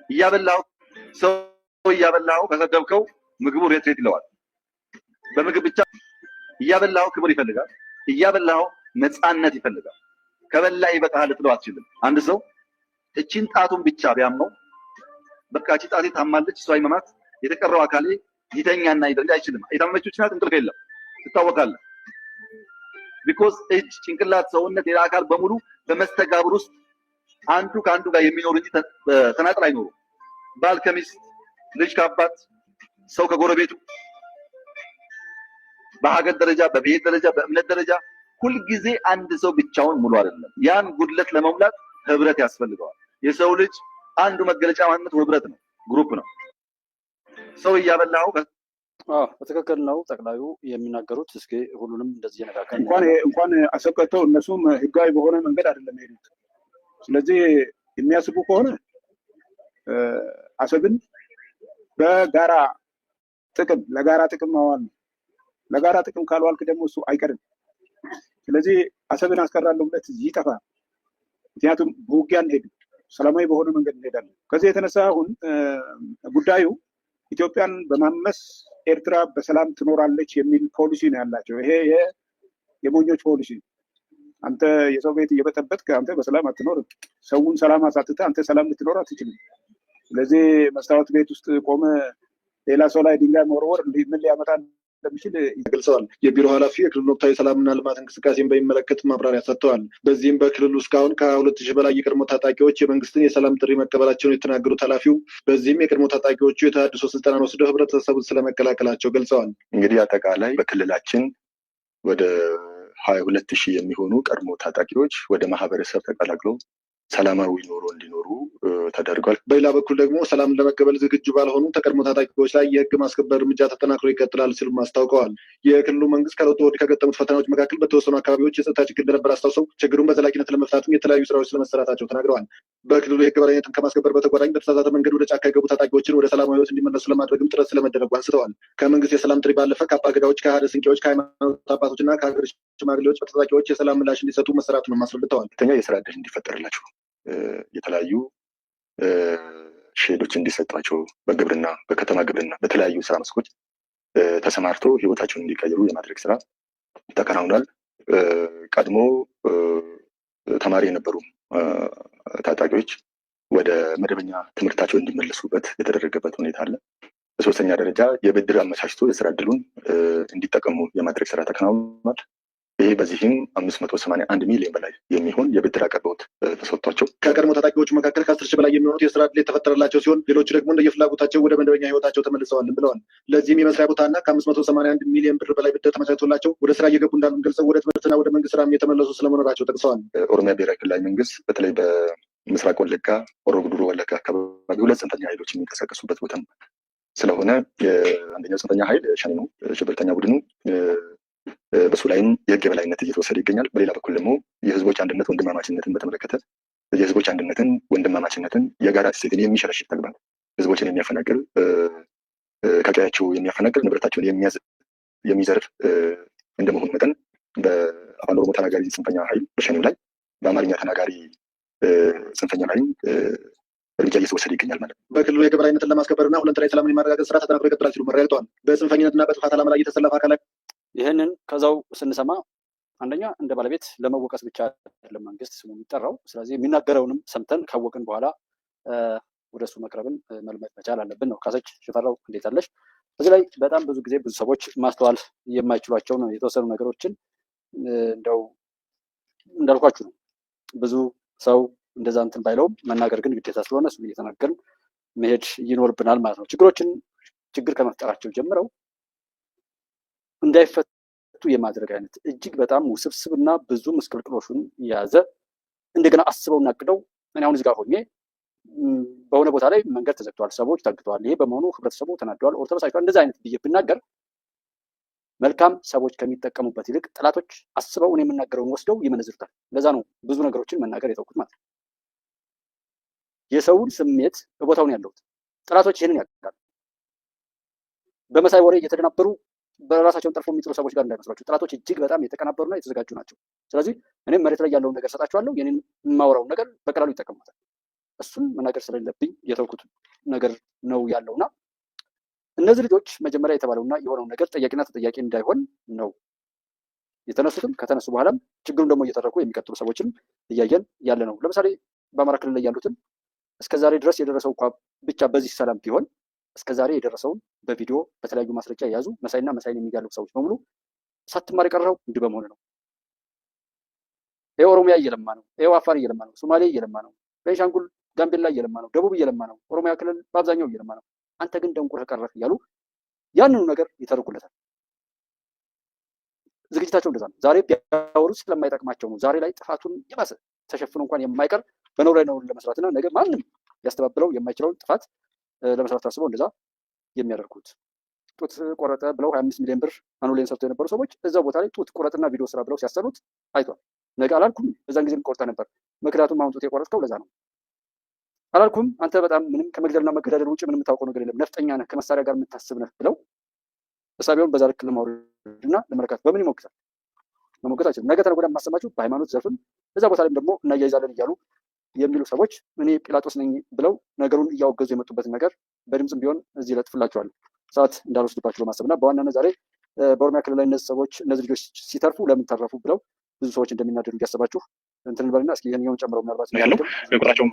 እያበላው ሰው እያበላው ከሰደብከው ምግቡ ሬት ይለዋል። በምግብ ብቻ እያበላው ክብር ይፈልጋል። እያበላው ነፃነት ይፈልጋል። ከበላ ይበቃል ልትለው አትችልም። አንድ ሰው እቺን ጣቱን ብቻ ቢያመው በቃ እቺ ጣቴ ታማለች እሷ ይመማት የተቀረው አካሌ ይተኛና ይደርግ አይችልም። የታመመችው ጭናት እንቅልፍ የለም ትታወቃለህ። ቢኮዝ እጅ፣ ጭንቅላት፣ ሰውነት ሌላ አካል በሙሉ በመስተጋብር ውስጥ አንዱ ከአንዱ ጋር የሚኖር እንጂ ተናጥል አይኖሩም። ባል ከሚስት፣ ልጅ ከአባት፣ ሰው ከጎረቤቱ፣ በሀገር ደረጃ፣ በብሔር ደረጃ፣ በእምነት ደረጃ ሁልጊዜ አንድ ሰው ብቻውን ሙሉ አይደለም። ያን ጉድለት ለመሙላት ህብረት ያስፈልገዋል። የሰው ልጅ አንዱ መገለጫ ማንነቱ ህብረት ነው፣ ግሩፕ ነው። ሰው እያበላው በትክክል ነው ጠቅላዩ የሚናገሩት። እስኪ ሁሉንም እንደዚህ የነጋገር እንኳን አሰብከተው እነሱም ህጋዊ በሆነ መንገድ አይደለም ሄዱት። ስለዚህ የሚያስቡ ከሆነ አሰብን በጋራ ጥቅም ለጋራ ጥቅም ማዋል ነው። ለጋራ ጥቅም ካልዋልክ ደግሞ እሱ አይቀርም። ስለዚህ አሰብን አስቀራለሁ ብለት ይጠፋል። ምክንያቱም በውጊያ እንሄድ ሰላማዊ በሆነ መንገድ እንሄዳለን። ከዚህ የተነሳ አሁን ጉዳዩ ኢትዮጵያን በማመስ ኤርትራ በሰላም ትኖራለች የሚል ፖሊሲ ነው ያላቸው። ይሄ የሞኞች ፖሊሲ። አንተ የሰው ቤት እየበጠበጥክ አንተ በሰላም አትኖርም። ሰውን ሰላም አሳጥተህ አንተ ሰላም ልትኖር አትችልም። ስለዚህ መስታወት ቤት ውስጥ ቆመ ሌላ ሰው ላይ ድንጋይ መወርወር ምን ሊያመጣ እንደሚችል ገልጸዋል። የቢሮ ኃላፊ የክልሉ ወቅታዊ ሰላምና ልማት እንቅስቃሴን በሚመለከት ማብራሪያ ሰጥተዋል። በዚህም በክልሉ እስካሁን ከ22,000 በላይ የቀድሞ ታጣቂዎች የመንግስትን የሰላም ጥሪ መቀበላቸውን የተናገሩት ኃላፊው በዚህም የቀድሞ ታጣቂዎቹ የተሃድሶ ስልጠናን ወስደው ህብረተሰቡን ስለመቀላቀላቸው ገልጸዋል። እንግዲህ አጠቃላይ በክልላችን ወደ 22,000 የሚሆኑ ቀድሞ ታጣቂዎች ወደ ማህበረሰብ ተቀላቅለው ሰላማዊ ኑሮ እንዲኖሩ ተደርጓል። በሌላ በኩል ደግሞ ሰላምን ለመቀበል ዝግጁ ባልሆኑ ተቀድሞ ታጣቂዎች ላይ የህግ ማስከበር እርምጃ ተጠናክሮ ይቀጥላል ሲሉም አስታውቀዋል። የክልሉ መንግስት ከለውጡ ወዲህ ከገጠሙት ፈተናዎች መካከል በተወሰኑ አካባቢዎች የጸጥታ ችግር እንደነበር አስታውሰው ችግሩን በዘላቂነት ለመፍታትም የተለያዩ ስራዎች ስለመሰራታቸው ተናግረዋል። በክልሉ የህግ በላይነትን ከማስከበር በተጓዳኝ በተሳሳተ መንገድ ወደ ጫካ የገቡ ታጣቂዎችን ወደ ሰላማዊ ህይወት እንዲመለሱ ለማድረግም ጥረት ስለመደረጉ አንስተዋል። ከመንግስት የሰላም ጥሪ ባለፈ ከአባገዳዎች፣ ከሀደ ስንቄዎች፣ ከሃይማኖት አባቶችና ከሀገር ሽማግሌዎች በታጣቂዎች የሰላም ምላሽ እንዲሰጡ መሰራቱንም አስረድተዋል። ሁለተኛ የስራ ዕድል እንዲፈጠርላቸው የተለያዩ ሼዶች እንዲሰጧቸው በግብርና በከተማ ግብርና በተለያዩ ስራ መስኮች ተሰማርተው ህይወታቸውን እንዲቀይሩ የማድረግ ስራ ተከናውኗል። ቀድሞ ተማሪ የነበሩ ታጣቂዎች ወደ መደበኛ ትምህርታቸው እንዲመለሱበት የተደረገበት ሁኔታ አለ። በሶስተኛ ደረጃ የብድር አመቻችቶ የስራ ዕድሉን እንዲጠቀሙ የማድረግ ስራ ተከናውኗል። ይሄ በዚህም 581 ሚሊዮን በላይ የሚሆን የብድር አቅርቦት ተሰጥቷቸው ከቀድሞ ታጣቂዎቹ መካከል ከ10,000 በላይ የሚሆኑት የስራ ዕድል የተፈጠረላቸው ሲሆን ሌሎቹ ደግሞ እንደየፍላጎታቸው ወደ መደበኛ ህይወታቸው ተመልሰዋልን ብለዋል። ለዚህም የመስሪያ ቦታና ከ581 ሚሊዮን ብር በላይ ብድር ተመቻችቶላቸው ወደ ስራ እየገቡ እንዳሉ ገልጸው ወደ ትምህርትና ወደ መንግስት ስራም የተመለሱ ስለመኖራቸው ጠቅሰዋል። ኦሮሚያ ብሔራዊ ክልላዊ መንግስት በተለይ በምስራቅ ወለጋ ሆሮ ጉዱሩ ወለጋ አካባቢ ሁለት ጽንፈኛ ኃይሎች የሚንቀሳቀሱበት ቦታ ስለሆነ አንደኛው ጽንፈኛ ኃይል ሸኔ ነው፣ ሽብርተኛ ቡድኑ በሱ ላይም የህግ የበላይነት እየተወሰደ ይገኛል። በሌላ በኩል ደግሞ የህዝቦች አንድነት ወንድማማችነትን በተመለከተ የህዝቦች አንድነትን ወንድማማችነትን የጋራ እሴትን የሚሸረሽር ተግባር ህዝቦችን የሚያፈናቅል ከቀያቸው የሚያፈናቅል ንብረታቸውን የሚዘርፍ እንደመሆኑ መጠን በአፋን ኦሮሞ ተናጋሪ ጽንፈኛ ኃይል በሸኔው ላይ በአማርኛ ተናጋሪ ጽንፈኛ ላይም እርምጃ እየተወሰደ ይገኛል ማለት ነው። በክልሉ የህግ የበላይነትን ለማስከበርና ሁለንተናዊ ሰላምን የማረጋገጥ ስራ ተጠናክሮ ይቀጥላል ሲሉ መረጋግጠዋል። በጽንፈኝነትና በጥፋት ዓላማ ላይ የተሰለፈ አካል ይህንን ከዛው ስንሰማ አንደኛ እንደ ባለቤት ለመወቀስ ብቻ አይደለም መንግስት ስሙ የሚጠራው። ስለዚህ የሚናገረውንም ሰምተን ካወቅን በኋላ ወደ እሱ መቅረብን መልመድ መቻል አለብን ነው። ካሰች ሽፈራው እንዴት አለሽ? እዚህ ላይ በጣም ብዙ ጊዜ ብዙ ሰዎች ማስተዋል የማይችሏቸው ነው የተወሰኑ ነገሮችን እንደው እንዳልኳችሁ ነው። ብዙ ሰው እንደዛ እንትን ባይለውም መናገር ግን ግዴታ ስለሆነ እሱን እየተናገርን መሄድ ይኖርብናል ማለት ነው። ችግር ከመፍጠራቸው ጀምረው እንዳይፈቱ የማድረግ አይነት እጅግ በጣም ውስብስብና ብዙ ምስቅልቅሎሹን የያዘ እንደገና አስበውና አቅደው እኔ አሁን እዚህ ጋር ሆኜ በሆነ ቦታ ላይ መንገድ ተዘግቷል፣ ሰዎች ታግተዋል፣ ይሄ በመሆኑ ህብረተሰቡ ተናደዋል፣ ኦር ተበሳጭቷል፣ እንደዚህ አይነት ብዬ ብናገር መልካም ሰዎች ከሚጠቀሙበት ይልቅ ጠላቶች አስበው እኔ የምናገረውን ወስደው ይመነዝሩታል። ለዛ ነው ብዙ ነገሮችን መናገር የተውኩት ማለት ነው። የሰውን ስሜት በቦታው ነው ያለሁት። ጠላቶች ይህንን ያውቃሉ። በመሳይ ወሬ እየተደናበሩ በራሳቸውን ጠልፎ የሚጥሩ ሰዎች ጋር እንዳይመስሏቸው። ጠላቶች እጅግ በጣም የተቀናበሩና የተዘጋጁ ናቸው። ስለዚህ እኔም መሬት ላይ ያለውን ነገር ሰጣቸዋለሁ። የኔን የማወራውን ነገር በቀላሉ ይጠቀሙታል። እሱን መናገር ስለሌለብኝ የተውኩት ነገር ነው ያለውና እነዚህ ልጆች መጀመሪያ የተባለውና የሆነው ነገር ጠያቂና ተጠያቂ እንዳይሆን ነው የተነሱትም ከተነሱ በኋላም ችግሩን ደግሞ እየተረኩ የሚቀጥሉ ሰዎችን እያየን ያለ ነው። ለምሳሌ በአማራ ክልል ላይ ያሉትን እስከዛሬ ድረስ የደረሰው እንኳ ብቻ በዚህ ሰላም ቢሆን እስከዛሬ የደረሰውን በቪዲዮ በተለያዩ ማስረጃ የያዙ መሳይና መሳይን የሚጋሉ ሰዎች በሙሉ ሳትማር የቀረው እንዲህ በመሆን ነው። ይኸው ኦሮሚያ እየለማ ነው፣ ይኸው አፋር እየለማ ነው፣ ሶማሌ እየለማ ነው፣ ቤንሻንጉል ጋምቤላ እየለማ ነው፣ ደቡብ እየለማ ነው፣ ኦሮሚያ ክልል በአብዛኛው እየለማ ነው። አንተ ግን ደንቁረህ ቀረህ እያሉ ያንኑ ነገር ይተርኩለታል። ዝግጅታቸው እንደዛ ነው። ዛሬ ቢያወሩት ስለማይጠቅማቸው ነው። ዛሬ ላይ ጥፋቱን የባሰ ተሸፍኖ እንኳን የማይቀር በነውር ላይ ነውር ለመስራትና ነገር ማንም ያስተባብለው የማይችለውን ጥፋት ለመስራት አስበው እንደዛ የሚያደርጉት። ጡት ቆረጠ ብለው 25 ሚሊዮን ብር አኑሌን ሰርተው የነበሩ ሰዎች እዛው ቦታ ላይ ጡት ቆረጥና ቪዲዮ ስራ ብለው ሲያሰሩት አይቷል። ነገ አላልኩም፣ በዛን ጊዜም ቆርጠ ነበር። ምክንያቱም አሁን ጡት የቆረጥከው ለዛ ነው አላልኩም። አንተ በጣም ምንም ከመግደልና መገዳደል ውጭ ምንም የምታውቀው ነገር የለም፣ ነፍጠኛ ነህ፣ ከመሳሪያ ጋር የምታስብ ነህ ብለው እሳቢያውን በዛ ልክ ለማውረድና ለመለካት በምን ይሞክታል? መሞከት አይችልም። ነገ ተነገ ወዲያ የማሰማችሁ በሃይማኖት ዘርፍም እዛ ቦታ ላይም ደግሞ እናያይዛለን እያሉ የሚሉ ሰዎች እኔ ጲላጦስ ነኝ ብለው ነገሩን እያወገዙ የመጡበትን ነገር በድምፅም ቢሆን እዚህ ለጥፍላችኋለሁ ሰዓት እንዳልወስድባችሁ በማሰብና በዋናነት ዛሬ በኦሮሚያ ክልል ላይ እነዚህ ሰዎች እነዚህ ልጆች ሲተርፉ ለምን ተረፉ ብለው ብዙ ሰዎች እንደሚናደዱ እያሰባችሁ እንትን እንበልና እስኪ ይህኛውን ጨምረው ምናልባት ያለው ቁጥራቸውም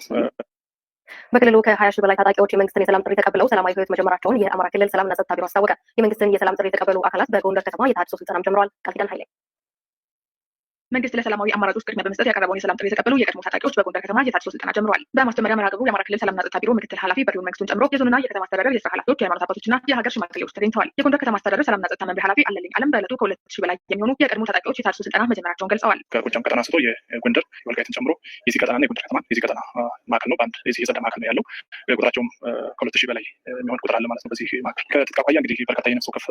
በክልሉ ከ20 ሺህ በላይ ታጣቂዎች የመንግስትን የሰላም ጥሪ ተቀብለው ሰላማዊ ህይወት መጀመራቸውን የአማራ ክልል ሰላምና ጸጥታ ቢሮ አስታወቀ። የመንግስትን የሰላም ጥሪ የተቀበሉ አካላት በጎንደር ከተማ የተሃድሶ ስልጠናም ጀምረዋል። ቃልኪዳን ኃይሌ መንግስት ለሰላማዊ አማራጮች ቅድሚያ በመስጠት ያቀረበውን የሰላም ጥሪ የተቀበሉ የቀድሞ ታጣቂዎች በጎንደር ከተማ የታድሶ ስልጠና ጀምረዋል። በማስጀመሪያ መርሃ ግብሩ የአማራ ክልል ሰላምና ጸጥታ ቢሮ ምክትል ኃላፊ በሪውን መንግስቱን ጨምሮ የዞንና የከተማ አስተዳደር የስራ ኃላፊዎች፣ የሃይማኖት አባቶችና የሀገር ሽማግሌዎች ተገኝተዋል። የጎንደር ከተማ አስተዳደር ሰላምና ጸጥታ መምሪያ ኃላፊ አለልኝ አለም በዕለቱ ከ2,000 በላይ የሚሆኑ የቀድሞ ታጣቂዎች የታድሶ ስልጠና መጀመራቸውን ገልጸዋል። ከጎጃም ቀጠና አንስቶ የጎንደር የወልቃይትን ጨምሮ የዚህ ቀጠናና የጎንደር ከተማ የዚህ ቀጠና ማዕከል ነው። በአንድ የዚህ የጸዳ ማዕከል ነው ያለው። ቁጥራቸውም ከ2,000 በላይ የሚሆን ቁጥር አለ ማለት ነው። በዚህ ማዕከል ከትጥቅ አኳያ እንግዲህ በርካታ የነፍስ ወከፍ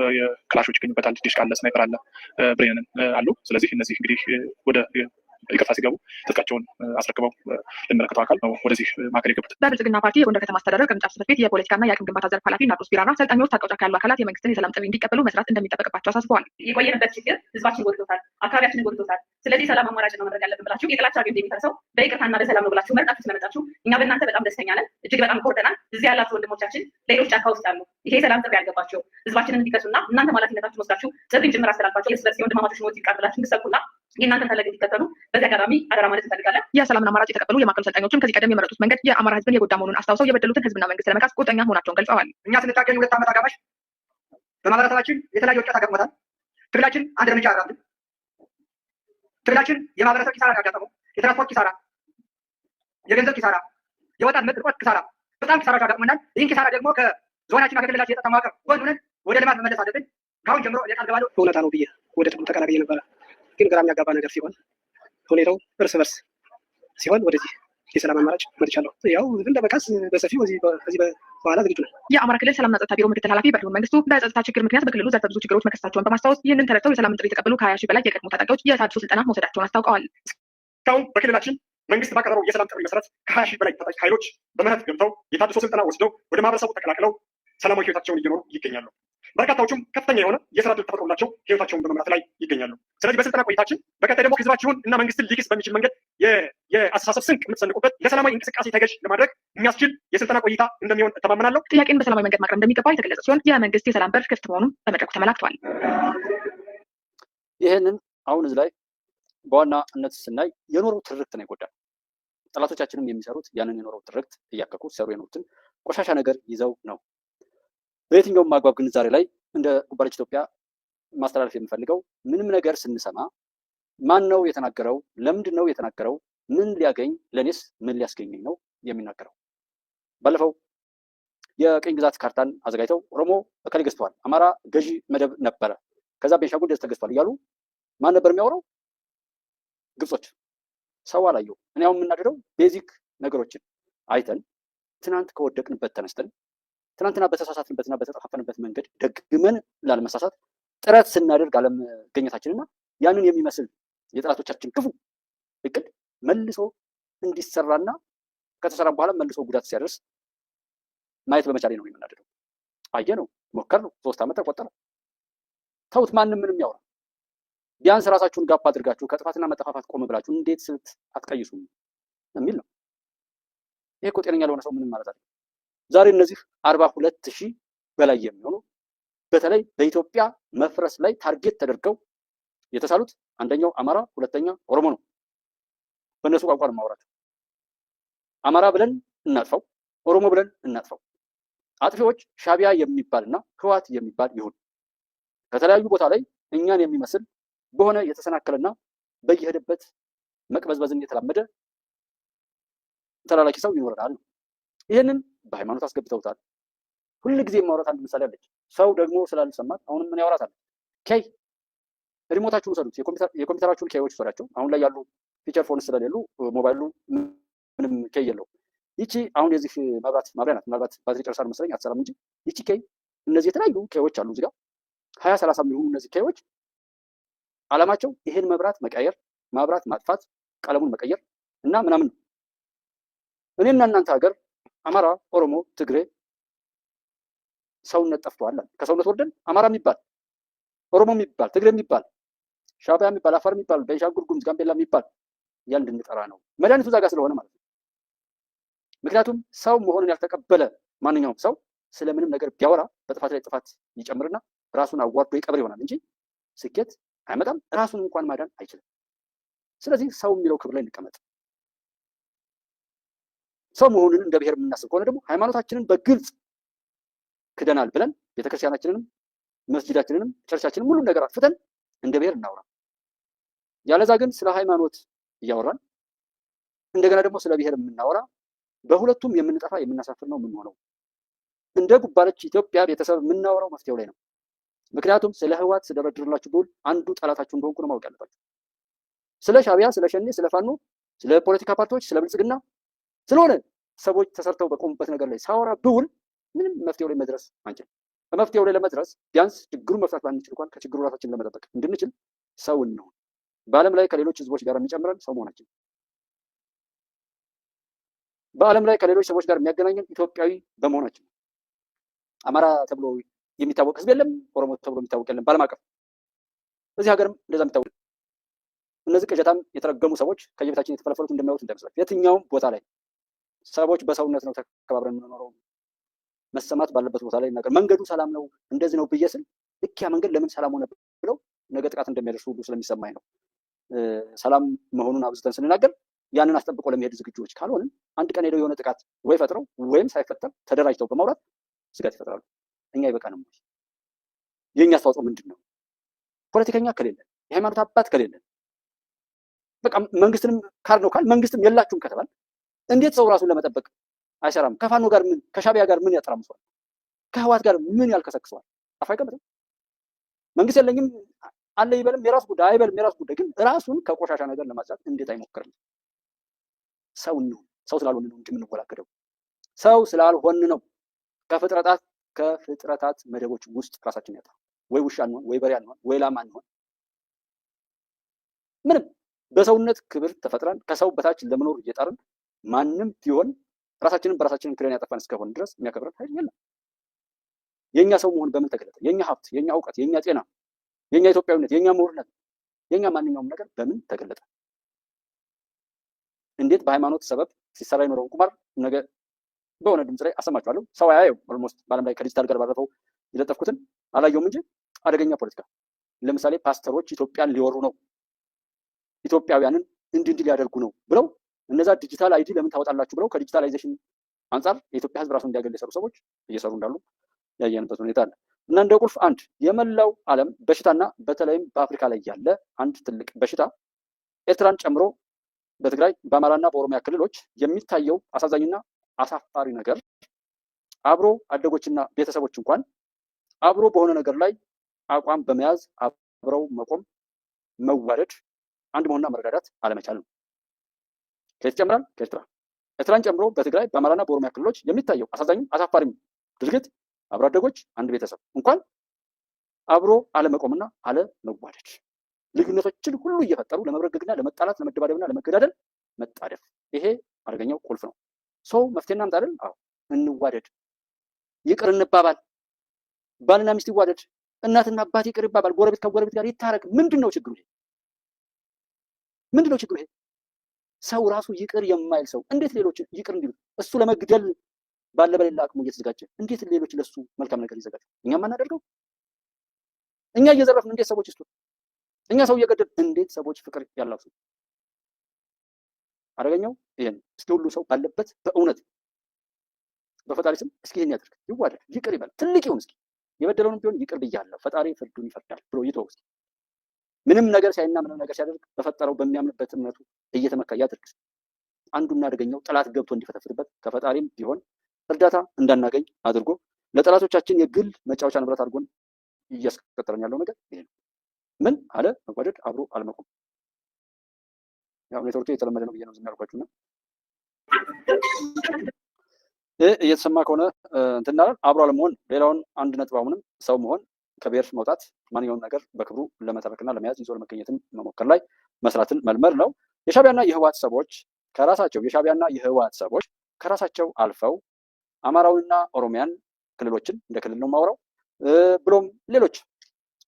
ክላሾች ይገኙበታል። ዲሽቃ አለ፣ ስናይፐር አለ፣ ብሬንን አሉ። ስለዚህ እነዚህ እንግዲህ ወደ ይቅርታ ሲገቡ ትጥቃቸውን አስረክበው ለሚመለከተው አካል ነው ወደዚህ ማዕከል የገቡት። በብልጽግና ፓርቲ የጎንደር ከተማ አስተዳደር ቅርንጫፍ ጽሕፈት ቤት የፖለቲካና የአቅም ግንባታ ዘርፍ ኃላፊ ናርዶስ ቢራራ ሰልጣኞች ታጥቀው ጫካ ያሉ አካላት የመንግስትን የሰላም ጥሪ እንዲቀበሉ መስራት እንደሚጠበቅባቸው አሳስበዋል። የቆየንበት ችግር ህዝባችን ጎድቶታል፣ አካባቢያችንን ጎድቶታል። ስለዚህ ሰላም አማራጭ ነው መድረግ ያለብን ብላችሁ የጥላቻ ግንድ የሚፈርሰው በይቅርታና በሰላም ነው ብላችሁ መርጣችሁ ስለመጣችሁ እኛ በእናንተ በጣም ደስተኛ ነን። እጅግ በጣም ኮርተናል። እዚህ ያላችሁ ወንድሞቻችን ሌሎች ጫካ ውስጥ ያሉ ይሄ ሰላም ጥሪ ያልገባቸው ህዝባችንን እንዲከሱና እናንተ ኃላፊነታችሁን ወስዳችሁ ጥሪን ጭምር አስተላልፋችሁ የእርስ በርስ የወንድማማቾች ሞት ይቃጥላችሁ እንድትሰብኩና የእናንተን ፈለግ እንዲከተሉ በዚህ አጋጣሚ አደራ ማለት እንፈልጋለን። የሰላምን አማራጭ የተቀበሉ የማዕከሉ ሰልጣኞችም ከዚህ ቀደም የመረጡት መንገድ የአማራ ህዝብን የጎዳ መሆኑን አስታውሰው የበደሉትን ህዝብና መንግስት ለመካስ ቁርጠኛ መሆናቸውን ገልጸዋል። እኛ ስንታገኝ 2 ዓመት አጋማሽ በማህበረሰባችን የተለያዩ ውድቀት አጋጥሞታል። ትግላችን አንድ እርምጃ አራምድ። ትግላችን የማህበረሰብ ኪሳራ ያጋጠመው የትራንስፖርት ኪሳራ፣ የገንዘብ ኪሳራ፣ የወጣት መጥቆት ኪሳራ፣ በጣም ኪሳራ ያጋጥሞናል። ይህን ኪሳራ ደግሞ ከዞናችን ከክልላችን የጸጥታ መዋቅር ጎን ሆነን ወደ ልማት መመለስ አለብን። ከአሁን ጀምሮ የቃል ገባለሁ እውነታ ነው ብዬ ወደ ትግሉ ተቀላቅዬ ነበረ። ግን ግራ የሚያጋባ ነገር ሲሆን ሁኔታው እርስ በርስ ሲሆን ወደዚህ የሰላም አማራጭ መጥቻለሁ። ያው ግን ለመካስ በሰፊው ከዚህ በኋላ ዝግጁ ነን። የአማራ ክልል ሰላምና ጸጥታ ቢሮ ምክትል ኃላፊ በሪውን መንግስቱ በጸጥታ ችግር ምክንያት በክልሉ ዘርፈ ብዙ ችግሮች መከሰታቸውን በማስታወስ ይህንን ተረድተው የሰላም ጥሪ የተቀበሉ ከ20 ሺህ በላይ የቀድሞ ታጣቂዎች የታድሶ ስልጠና መውሰዳቸውን አስታውቀዋል። እስካሁን በክልላችን መንግስት ባቀረበው የሰላም ጥሪ መሰረት ከ20 ሺህ በላይ ታጣቂ ኃይሎች በምህረት ገብተው የታድሶ ስልጠና ወስደው ወደ ማህበረሰቡ ተቀላቅለው ሰላማዊ ህይወታቸውን እየኖሩ ይገኛሉ። በርካታዎቹም ከፍተኛ የሆነ የስራ ዕድል ተፈጥሮላቸው ህይወታቸውን በመምራት ላይ ይገኛሉ። ስለዚህ በስልጠና ቆይታችን በቀጣይ ደግሞ ህዝባችሁን እና መንግስትን ሊክስ በሚችል መንገድ የአስተሳሰብ ስንቅ የምትሰንቁበት ለሰላማዊ እንቅስቃሴ ተገዥ ለማድረግ የሚያስችል የስልጠና ቆይታ እንደሚሆን እተማመናለሁ። ጥያቄን በሰላማዊ መንገድ ማቅረብ እንደሚገባ የተገለጸ ሲሆን የመንግስት የሰላም በር ክፍት መሆኑን በመድረኩ ተመላክቷል። ይህንን አሁን እዚህ ላይ በዋናነት ስናይ የኖረው ትርክት ነው ይጎዳል። ጠላቶቻችንም የሚሰሩት ያንን የኖረው ትርክት እያከኩ ሲሰሩ የኖሩትን ቆሻሻ ነገር ይዘው ነው። በየትኛውም አግባብ ግን ዛሬ ላይ እንደ ጉባለች ኢትዮጵያ ማስተላለፍ የምፈልገው ምንም ነገር ስንሰማ ማን ነው የተናገረው? ለምንድን ነው የተናገረው? ምን ሊያገኝ ለኔስ ምን ሊያስገኘኝ ነው የሚናገረው? ባለፈው የቅኝ ግዛት ካርታን አዘጋጅተው ኦሮሞ እከሌ ገዝተዋል፣ አማራ ገዢ መደብ ነበረ፣ ከዛ ቤንሻንጉል እንደዚህ ተገዝቷል እያሉ ማን ነበር የሚያወራው? ግብጾች። ሰው አላየው። እኔ አሁን የምናደደው ቤዚክ ነገሮችን አይተን ትናንት ከወደቅንበት ተነስተን ትናንትና በተሳሳትንበትና በተጠፋፈንበት መንገድ ደግመን ላለመሳሳት ጥረት ስናደርግ አለመገኘታችንና ያንን የሚመስል የጠላቶቻችን ክፉ እቅድ መልሶ እንዲሰራና ከተሰራ በኋላ መልሶ ጉዳት ሲያደርስ ማየት በመቻሌ ነው የምናደደው። አየ ነው ሞከር ነው 3 ዓመት ተቆጠረ። ተውት፣ ማንም ምንም ያወራ። ቢያንስ ራሳችሁን ጋፕ አድርጋችሁ ከጥፋትና መጠፋፋት ቆም ብላችሁ እንዴት ስልት አትቀይሱም የሚል ነው። ይሄ እኮ ጤነኛ ለሆነ ሰው ምንም ማለት አይደለም። ዛሬ እነዚህ 42,000 በላይ የሚሆኑ በተለይ በኢትዮጵያ መፍረስ ላይ ታርጌት ተደርገው የተሳሉት አንደኛው አማራ፣ ሁለተኛ ኦሮሞ ነው። በእነሱ ቋንቋ ነው የማወራቸው። አማራ ብለን እናጥፋው፣ ኦሮሞ ብለን እናጥፋው። አጥፊዎች ሻቢያ የሚባልና ህወሓት የሚባል ይሁን ከተለያዩ ቦታ ላይ እኛን የሚመስል በሆነ የተሰናከለና በየሄደበት መቅበዝበዝን የተላመደ ተላላኪ ሰው ይኖረናል። ይህንን በሃይማኖት አስገብተውታል። ሁሉ ጊዜ ማውራት አንድ ምሳሌ አለች። ሰው ደግሞ ስላልሰማት አሁንም ምን ያወራታል? ኬይ ሪሞታችሁን ውሰዱት፣ የኮምፒውተራችሁን ኬዮች ውሰዳቸው። አሁን ላይ ያሉ ፊቸር ፎን ስለሌሉ ሞባይሉ ምንም ኬይ የለው። ይቺ አሁን የዚህ መብራት ማብሪያ ናት። ምናልባት ባትሪ ጨርሳ መሰለኝ አትሰራም እንጂ ይቺ ኬይ፣ እነዚህ የተለያዩ ኬዮች አሉ እዚህ ጋር 20-30 የሚሆኑ እነዚህ ኬዮች አላማቸው ይሄን መብራት መቀየር፣ ማብራት ማጥፋት፣ ቀለሙን መቀየር እና ምናምን ነው። እኔና እናንተ ሀገር አማራ፣ ኦሮሞ፣ ትግሬ ሰውነት ጠፍቷል። ከሰውነት ወርደን አማራ የሚባል ኦሮሞ የሚባል ትግሬ የሚባል ሻቢያ የሚባል አፋር የሚባል ቤንሻንጉል ጉሙዝ ጋምቤላ የሚባል ያን እንድንጠራ ነው። መድኃኒቱ እዛ ጋር ስለሆነ ማለት ነው። ምክንያቱም ሰው መሆኑን ያልተቀበለ ማንኛውም ሰው ስለምንም ነገር ቢያወራ በጥፋት ላይ ጥፋት ይጨምርና ራሱን አዋርዶ ይቀብር ይሆናል እንጂ ስኬት አይመጣም። ራሱን እንኳን ማዳን አይችልም። ስለዚህ ሰው የሚለው ክብር ላይ እንቀመጥ። ሰው መሆኑን እንደ ብሔር የምናስብ ከሆነ ደግሞ ሃይማኖታችንን በግልጽ ክደናል ብለን ቤተክርስቲያናችንንም መስጂዳችንንም ቸርቻችንን ሁሉም ነገር አጥፍተን እንደ ብሔር እናውራ። ያለዛ ግን ስለ ሃይማኖት እያወራን እንደገና ደግሞ ስለ ብሔር የምናወራ በሁለቱም የምንጠፋ የምናሳፍር ነው የምንሆነው። እንደ ጉባለች ኢትዮጵያ ቤተሰብ የምናወራው መፍትሄው ላይ ነው። ምክንያቱም ስለ ህወሓት ስደረድርላችሁ ብሆን አንዱ ጠላታችሁ እንደሆንኩ ነው ማወቅ ያለባችሁ። ስለ ሻቢያ፣ ስለ ሸኔ፣ ስለ ፋኖ፣ ስለ ፖለቲካ ፓርቲዎች፣ ስለ ብልጽግና ስለሆነ ሰዎች ተሰርተው በቆሙበት ነገር ላይ ሳወራ ብውል ምንም መፍትሄው ላይ መድረስ አንችልም። በመፍትሄው ላይ ለመድረስ ቢያንስ ችግሩን መፍታት ባንችል እንኳን ከችግሩ ራሳችንን ለመጠበቅ እንድንችል ሰው እንሁን። በዓለም ላይ ከሌሎች ህዝቦች ጋር የሚጨምረን ሰው መሆናችን፣ በዓለም ላይ ከሌሎች ሰዎች ጋር የሚያገናኘን ኢትዮጵያዊ በመሆናችን። አማራ ተብሎ የሚታወቅ ህዝብ የለም፣ ኦሮሞ ተብሎ የሚታወቅ የለም። በዓለም አቀፍ እዚህ ሀገርም እንደዛ የሚታወቅ እነዚህ ቅዠታም የተረገሙ ሰዎች ከየቤታችን የተፈለፈሉት እንደሚያዩት እንዳይመስላችሁ። የትኛውም ቦታ ላይ ሰዎች በሰውነት ነው ተከባብረን የምንኖረው። መሰማት ባለበት ቦታ ላይ ነገር መንገዱ ሰላም ነው እንደዚህ ነው ብዬ ስል ልክ ያ መንገድ ለምን ሰላም ሆነ ብለው ነገ ጥቃት እንደሚያደርሱ ሁሉ ስለሚሰማኝ ነው። ሰላም መሆኑን አብዝተን ስንናገር ያንን አስጠብቆ ለመሄድ ዝግጁዎች ካልሆንን አንድ ቀን ሄደው የሆነ ጥቃት ወይ ፈጥረው ወይም ሳይፈጠር ተደራጅተው በማውራት ስጋት ይፈጥራሉ። እኛ ይበቃንም ወይ? የእኛ አስተዋጽኦ ምንድን ነው? ፖለቲከኛ ከሌለን፣ የሃይማኖት አባት ከሌለን፣ በቃ መንግስትንም ካር ነው ካል መንግስትም የላችሁም ከተባል እንዴት ሰው ራሱን ለመጠበቅ አይሰራም? ከፋኖ ጋር ምን ከሻቢያ ጋር ምን ያጠራምሰዋል? ከህወሓት ጋር ምን ያልከሰክሰዋል? አፍ አይቀምጥም። መንግስት የለኝም አለ ይበልም የራሱ ጉዳይ አይበልም የራሱ ጉዳይ። ግን ራሱን ከቆሻሻ ነገር ለማጽዳት እንዴት አይሞክርም? ሰው ነው። ሰው ስላልሆነ ነው እንጂ የምንወላገደው። ሰው ስላልሆን ነው ከፍጥረታት መደቦች ውስጥ ራሳችን ያጣ። ወይ ውሻ እንሆን፣ ወይ በሬ እንሆን፣ ወይ ላማ እንሆን፣ ምንም በሰውነት ክብር ተፈጥረን ከሰው በታች ለመኖር እየጣርን ማንም ቢሆን ራሳችንን በራሳችንን ክለን ያጠፋን እስከሆነ ድረስ የሚያከብረን ኃይል የለም። የኛ ሰው መሆን በምን ተገለጠ? የኛ ሀብት፣ የኛ እውቀት፣ የኛ ጤና፣ የኛ ኢትዮጵያዊነት፣ የኛ ምሁርነት፣ የኛ ማንኛውም ነገር በምን ተገለጠ? እንዴት በሃይማኖት ሰበብ ሲሰራ የኖረውን ቁማር ነገ በሆነ ድምፅ ላይ አሰማችኋለሁ። ሰው አያየው። ኦልሞስት በዓለም ላይ ከዲጂታል ጋር ባለፈው የለጠፍኩትን አላየውም እንጂ አደገኛ ፖለቲካ። ለምሳሌ ፓስተሮች ኢትዮጵያን ሊወሩ ነው፣ ኢትዮጵያውያንን እንዲህ ሊያደርጉ ነው ብለው እነዛ ዲጂታል አይዲ ለምን ታወጣላችሁ ብለው ከዲጂታላይዜሽን አንጻር የኢትዮጵያ ህዝብ ራሱን እንዲያገል የሰሩ ሰዎች እየሰሩ እንዳሉ ያየንበት ሁኔታ አለ እና እንደ ቁልፍ አንድ የመላው ዓለም በሽታና በተለይም በአፍሪካ ላይ ያለ አንድ ትልቅ በሽታ ኤርትራን ጨምሮ በትግራይ በአማራና በኦሮሚያ ክልሎች የሚታየው አሳዛኝና አሳፋሪ ነገር አብሮ አደጎችና ቤተሰቦች እንኳን አብሮ በሆነ ነገር ላይ አቋም በመያዝ አብረው መቆም፣ መዋደድ፣ አንድ መሆንና መረዳዳት አለመቻል ነው። ከየት ጨምራል? ከኤርትራ ኤርትራን ጨምሮ በትግራይ በአማራና በኦሮሚያ ክልሎች የሚታየው አሳዛኝም አሳፋሪም ድርጊት አብሮ አደጎች አንድ ቤተሰብ እንኳን አብሮ አለመቆምና አለመዋደድ፣ ልዩነቶችን ሁሉ እየፈጠሩ ለመብረግግና ለመጣላት ለመደባደብና ለመገዳደል መጣደፍ። ይሄ አደገኛው ቁልፍ ነው። ሰው መፍትሄ እናምጣ አይደል? አዎ እንዋደድ፣ ይቅር እንባባል። ባልና ሚስት ይዋደድ፣ እናትና አባት ይቅር ይባባል፣ ጎረቤት ከጎረቤት ጋር ይታረቅ። ምንድነው ችግሩ? ይሄ ምንድነው ችግሩ? ይሄ ሰው ራሱ ይቅር የማይል ሰው እንዴት ሌሎች ይቅር እንዲሉ እሱ ለመግደል ባለ በሌላ አቅሙ እየተዘጋጀ እንዴት ሌሎች ለሱ መልካም ነገር ይዘጋጁ? እኛም አናደርገው? እኛ እየዘረፍን እንዴት ሰዎች ይስጡ? እኛ ሰው እየገደል እንዴት ሰዎች ፍቅር ያላሱ? አደገኛው ይሄን እስኪ ሁሉ ሰው ባለበት በእውነት በፈጣሪ ስም እስኪ ይሄን ያድርግ፣ ይዋደድ፣ ይቅር ይበል፣ ትልቅ ይሁን። እስኪ የበደለውንም ቢሆን ይቅር ብያለሁ፣ ፈጣሪ ፍርዱን ይፈርዳል ብሎ ይተው። እስኪ ምንም ነገር ሲያይና ምንም ነገር ሲያደርግ በፈጠረው በሚያምንበት እምነቱ እየተመካ ያድርግ። አንዱና አደገኛው ጠላት ገብቶ እንዲፈተፍትበት ከፈጣሪም ቢሆን እርዳታ እንዳናገኝ አድርጎ ለጠላቶቻችን የግል መጫወቻ ንብረት አድርጎን እያስቀጠለን ያለው ነገር ይሄ ነው። ምን አለ መዋደድ፣ አብሮ አለመቆም። ያው ኔትወርኩ የተለመደ ነው ብዬ ነው ዝም ያልኳችሁና እየተሰማ ከሆነ እንትን እናለን። አብሮ አለመሆን ሌላውን አንድ ነጥብ አሁንም ሰው መሆን ከብሔር መውጣት ማንኛውም ነገር በክብሩ ለመተረክና ለመያዝ ይዞ ለመገኘትን መሞከር ላይ መስራትን መልመድ ነው። የሻዕቢያና የህወሓት ሰዎች ከራሳቸው አልፈው አማራውንና ኦሮሚያን ክልሎችን እንደ ክልል ነው የማወራው ብሎም ሌሎች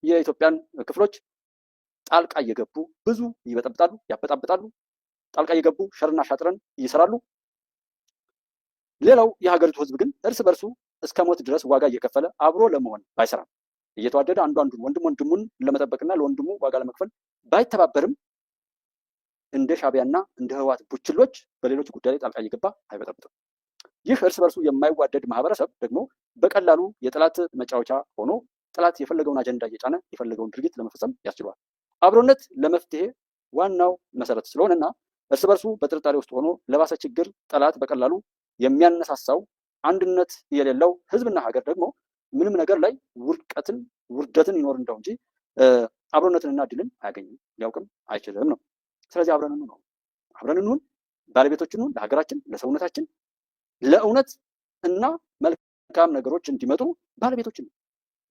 የኢትዮጵያን ክፍሎች ጣልቃ እየገቡ ብዙ ይበጠብጣሉ፣ ያበጣብጣሉ። ጣልቃ እየገቡ ሸርና ሻጥረን ይሰራሉ። ሌላው የሀገሪቱ ህዝብ ግን እርስ በርሱ እስከ ሞት ድረስ ዋጋ እየከፈለ አብሮ ለመሆን ባይሰራም እየተዋደደ አንዱ አንዱን ወንድሙን ለመጠበቅና ለወንድሙ ዋጋ ለመክፈል ባይተባበርም እንደ ሻዕቢያና እንደ ህወሓት ቡችሎች በሌሎች ጉዳይ ላይ ጣልቃ እየገባ አይበጠብጥም። ይህ እርስ በርሱ የማይዋደድ ማህበረሰብ ደግሞ በቀላሉ የጠላት መጫወቻ ሆኖ ጠላት የፈለገውን አጀንዳ እየጫነ የፈለገውን ድርጊት ለመፈጸም ያስችለዋል። አብሮነት ለመፍትሄ ዋናው መሰረት ስለሆነና እርስ በርሱ በጥርጣሬ ውስጥ ሆኖ ለባሰ ችግር ጠላት በቀላሉ የሚያነሳሳው አንድነት የሌለው ህዝብና ሀገር ደግሞ ምንም ነገር ላይ ውርደትን ይኖር እንደው እንጂ አብሮነትንና ድልን አያገኝም፣ ሊያውቅም አይችልም ነው። ስለዚህ አብረን እንሁን፣ ባለቤቶች እንሁን፣ ለሀገራችን፣ ለሰውነታችን፣ ለእውነት እና መልካም ነገሮች እንዲመጡ ባለቤቶች እንሁን።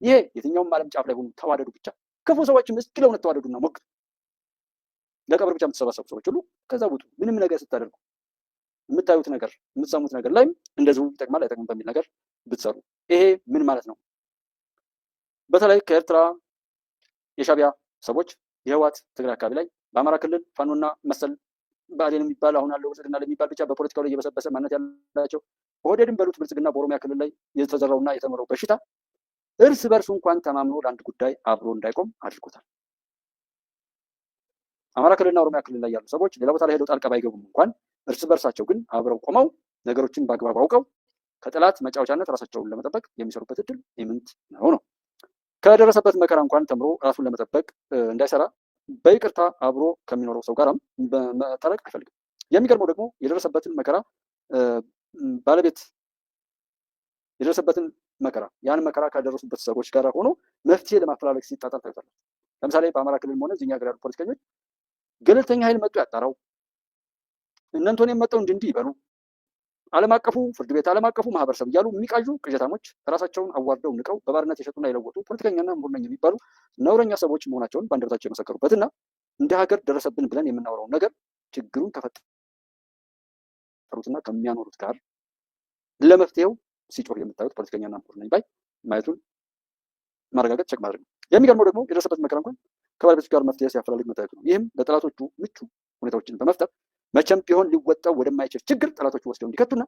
ይሄ የትኛውም ዓለም ጫፍ ላይ ሆኑ ተዋደዱ ብቻ። ክፉ ሰዎችም እስኪ ለእውነት ተዋደዱና ሞክሩ። ለቀብር ብቻ የምትሰባሰቡ ሰዎች ሁሉ ከዛ ውጡ። ምንም ነገር ስታደርጉ የምታዩት ነገር የምትሰሙት ነገር ላይም እንደዚሁ ይጠቅማል አይጠቅምም በሚል ነገር ብትሰሩ። ይሄ ምን ማለት ነው? በተለይ ከኤርትራ የሻዕቢያ ሰዎች የህወሓት ትግራይ አካባቢ ላይ በአማራ ክልል ፋኖና መሰል ብአዴን የሚባል አሁን ያለው ብልጽግና ለሚባል ብቻ በፖለቲካው ላይ እየበሰበሰ ማንነት ያላቸው ኦህዴድን በሉት ብልጽግና በኦሮሚያ ክልል ላይ የተዘራውና የተመረው በሽታ እርስ በርሱ እንኳን ተማምኖ ለአንድ ጉዳይ አብሮ እንዳይቆም አድርጎታል። አማራ ክልልና ኦሮሚያ ክልል ላይ ያሉ ሰዎች ሌላ ቦታ ላይ ሄደው ጣልቃ ባይገቡም እንኳን እርስ በርሳቸው ግን አብረው ቆመው ነገሮችን በአግባብ አውቀው ከጠላት መጫወቻነት ራሳቸውን ለመጠበቅ የሚሰሩበት እድል ኢምንት ነው። ከደረሰበት መከራ እንኳን ተምሮ ራሱን ለመጠበቅ እንዳይሰራ በይቅርታ አብሮ ከሚኖረው ሰው ጋርም መታረቅ አይፈልግም። የሚገርመው ደግሞ የደረሰበትን መከራ ያን መከራ ካደረሱበት ሰዎች ጋር ሆኖ መፍትሄ ለማፈላለግ ሲጣጣር ታይቷል። ለምሳሌ በአማራ ክልልም ሆነ እዚህኛ ሀገር ያሉ ፖለቲከኞች ገለልተኛ ኃይል መጡ ያጣራው እነንቶኔ መጠው እንዲህ ይበሉ ዓለም አቀፉ ፍርድ ቤት ዓለም አቀፉ ማህበረሰብ እያሉ የሚቃዡ ቅዠታሞች ራሳቸውን አዋርደው ንቀው በባርነት የሸጡና የለወጡ ፖለቲከኛና ምሁር ነኝ የሚባሉ ነውረኛ ሰዎች መሆናቸውን በአንደበታቸው የመሰከሩበትና እንደ ሀገር ደረሰብን ብለን የምናወራውን ነገር ችግሩን ከፈጠሩትና ከሚያኖሩት ጋር ለመፍትሄው ሲጮህ የምታዩት ፖለቲከኛና ምሁር ነኝ ባይ ማየቱን ማረጋገጥ ቸክ ማድረግ ነው። የሚገርመው ደግሞ የደረሰበት መከራ እንኳን ከባለቤቶች ጋር መፍትሄ ሲያፈላልግ መታየቱ ነው። ይህም ለጠላቶቹ ምቹ ሁኔታዎችን በመፍጠር መቼም ቢሆን ሊወጣው ወደማይችል ችግር ጠላቶቹ ወስደው እንዲከቱና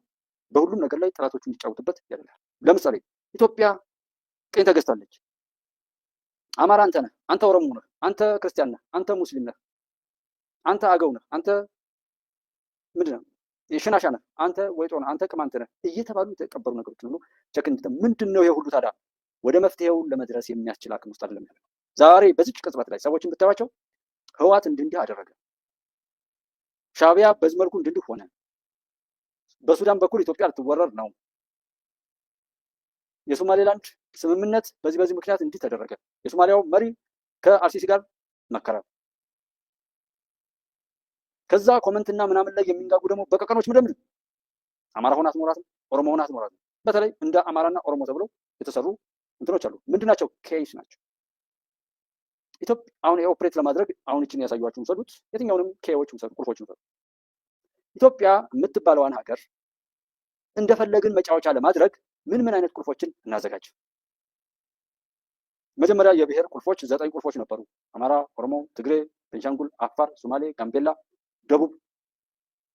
በሁሉም ነገር ላይ ጠላቶቹ እንዲጫወቱበት ያደርጋል። ለምሳሌ ኢትዮጵያ ቅኝ ተገዝታለች። አማራ አንተ ነህ፣ አንተ ኦሮሞ ነህ፣ አንተ ክርስቲያን ነህ፣ አንተ ሙስሊም ነህ፣ አንተ አገው ነህ፣ አንተ ምንድን ነው የሽናሻ ነህ፣ አንተ ወይጦ ነህ፣ አንተ ቅማንት ነህ እየተባሉ የተቀበሩ ነገሮች ሁሉ ቸክ ምንድን ነው የሁሉ ታዲያ ወደ መፍትሄው ለመድረስ የሚያስችል አቅም ውስጥ አይደለም ያለው። ዛሬ በዚች ቅጽበት ላይ ሰዎችን ብታዩዋቸው ህወሓት እንዲህ አደረገ፣ ሻዕቢያ በዚህ መልኩ እንዲህ ሆነ፣ በሱዳን በኩል ኢትዮጵያ ልትወረር ነው፣ የሶማሌላንድ ስምምነት በዚህ ምክንያት እንዲህ ተደረገ፣ የሶማሊያው መሪ ከአርሲሲ ጋር መከረ። ከዛ ኮመንትና ምናምን ላይ የሚንጋጉ ደግሞ በቀቀኖች ምንድን አማራ ሆና አትኖራትም፣ ኦሮሞ ሆና አትኖራትም። በተለይ እንደ አማራና ኦሮሞ ተብለው የተሰሩ እንትኖች አሉ። ምንድናቸው? ኬስ ናቸው። ኢትዮጵያ አሁን የኦፕሬት ለማድረግ አሁን እችን ያሳዩዋችሁን ሰዱት፣ የትኛውንም ኬዎች ውሰዱ፣ ቁልፎች ውሰዱ። ኢትዮጵያ የምትባለዋን ሀገር እንደፈለግን መጫወቻ ለማድረግ ምን አይነት ቁልፎችን እናዘጋጅ? መጀመሪያ የብሔር ቁልፎች 9 ቁልፎች ነበሩ። አማራ፣ ኦሮሞ፣ ትግሬ፣ ቤንሻንጉል፣ አፋር፣ ሶማሌ፣ ጋምቤላ፣ ደቡብ፣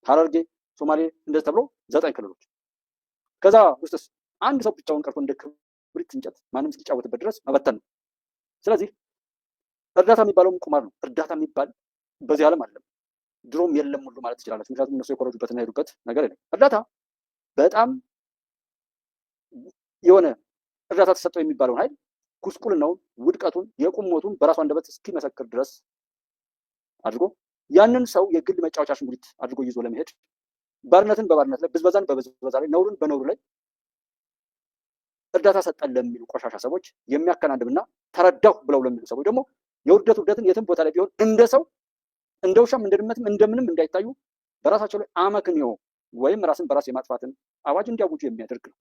ሀረርጌ፣ ሶማሌ እንደዚህ ተብሎ 9 ክልሎች። ከዛ ውስጥስ አንድ ሰው ብቻውን ቀርቶ እንደ ክብሪት እንጨት ማንም እስኪጫወትበት ድረስ መበተን ነው። ስለዚህ እርዳታ የሚባለውም ቁማር ነው። እርዳታ የሚባል በዚህ ዓለም አለም ድሮም የለም ሁሉ ማለት ትችላለች። ምክንያቱም እነሱ የኮረጁበትና የሄዱበት ነገር የለም። እርዳታ በጣም የሆነ እርዳታ ተሰጠው የሚባለውን ኃይል ጉስቁልናውን፣ ውድቀቱን፣ የቁሞቱን በራሱ አንደበት እስኪመሰክር ድረስ አድርጎ ያንን ሰው የግል መጫወቻ አሻንጉሊት አድርጎ ይዞ ለመሄድ ባርነትን በባርነት ላይ፣ ብዝበዛን በብዝበዛ ላይ፣ ነውርን በነውሩ ላይ እርዳታ ሰጠን ለሚሉ ቆሻሻ ሰዎች የሚያከናንብና ተረዳሁ ብለው ለሚሉ ሰዎች ደግሞ የውርደት ውርደትን የትም ቦታ ላይ ቢሆን እንደ ሰው እንደ ውሻም እንደ ድመትም እንደምንም እንዳይታዩ በራሳቸው ላይ አመክንዮ ወይም ራስን በራስ የማጥፋትን አዋጅ እንዲያውጁ የሚያደርግ ነው።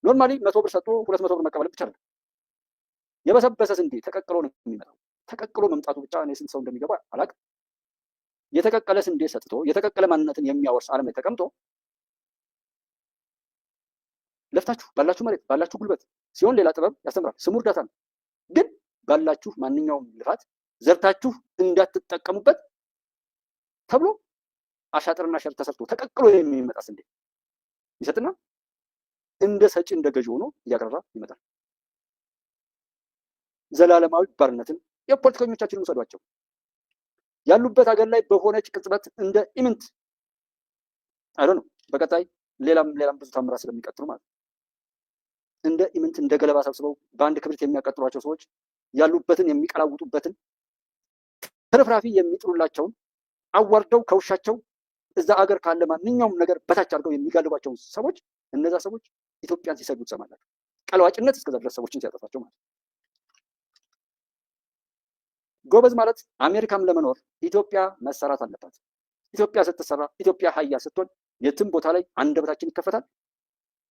ኖርማሊ 100 ብር ሰጥቶ 200 ብር መቀበል ብቻ ነው። የበሰበሰ ስንዴ ተቀቅሎ ነው የሚመጣው። ተቀቅሎ መምጣቱ ብቻ እኔ ስንት ሰው እንደሚገባ አላውቅም። የተቀቀለ ስንዴ ሰጥቶ የተቀቀለ ማንነትን የሚያወርስ ዓለም ላይ ተቀምጦ ለፍታችሁ ባላችሁ መሬት ባላችሁ ጉልበት ሲሆን ሌላ ጥበብ ያስተምራል። ስሙ እርዳታ ነው። ግን ባላችሁ ማንኛውም ልፋት ዘርታችሁ እንዳትጠቀሙበት ተብሎ አሻጥርና ሸር ተሰርቶ ተቀቅሎ የሚመጣ ስንዴ ይሰጥና እንደ ሰጪ እንደ ገዢ ሆኖ እያቀረበ ይመጣል። ዘላለማዊ ባርነትን የፖለቲከኞቻችንን ውሰዷቸው። ያሉበት ሀገር ላይ በሆነች ቅጽበት እንደ ኢምንት አይደል ነው። በቀጣይ ሌላም ብዙ ታምራት ስለሚቀጥሉ ማለት እንደ ኢምንት እንደ ገለባ ሰብስበው በአንድ ክብሪት የሚያቀጥሏቸው ሰዎች ያሉበትን የሚቀላውጡበትን ትርፍራፊ የሚጥሉላቸውን አዋርደው ከውሻቸው እዛ አገር ካለ ማንኛውም ነገር በታች አድርገው የሚጋልቧቸው ሰዎች እነዛ ሰዎች ኢትዮጵያን ሲሰዱ ትሰማላችሁ። ቀለዋጭነት እስከዛ ድረስ ሰዎችን ሲያጠፋቸው ማለት ጎበዝ ማለት አሜሪካም ለመኖር ኢትዮጵያ መሰራት አለባት። ኢትዮጵያ ስትሰራ ኢትዮጵያ ሀያ ስትሆን የትም ቦታ ላይ አንደበታችን ይከፈታል።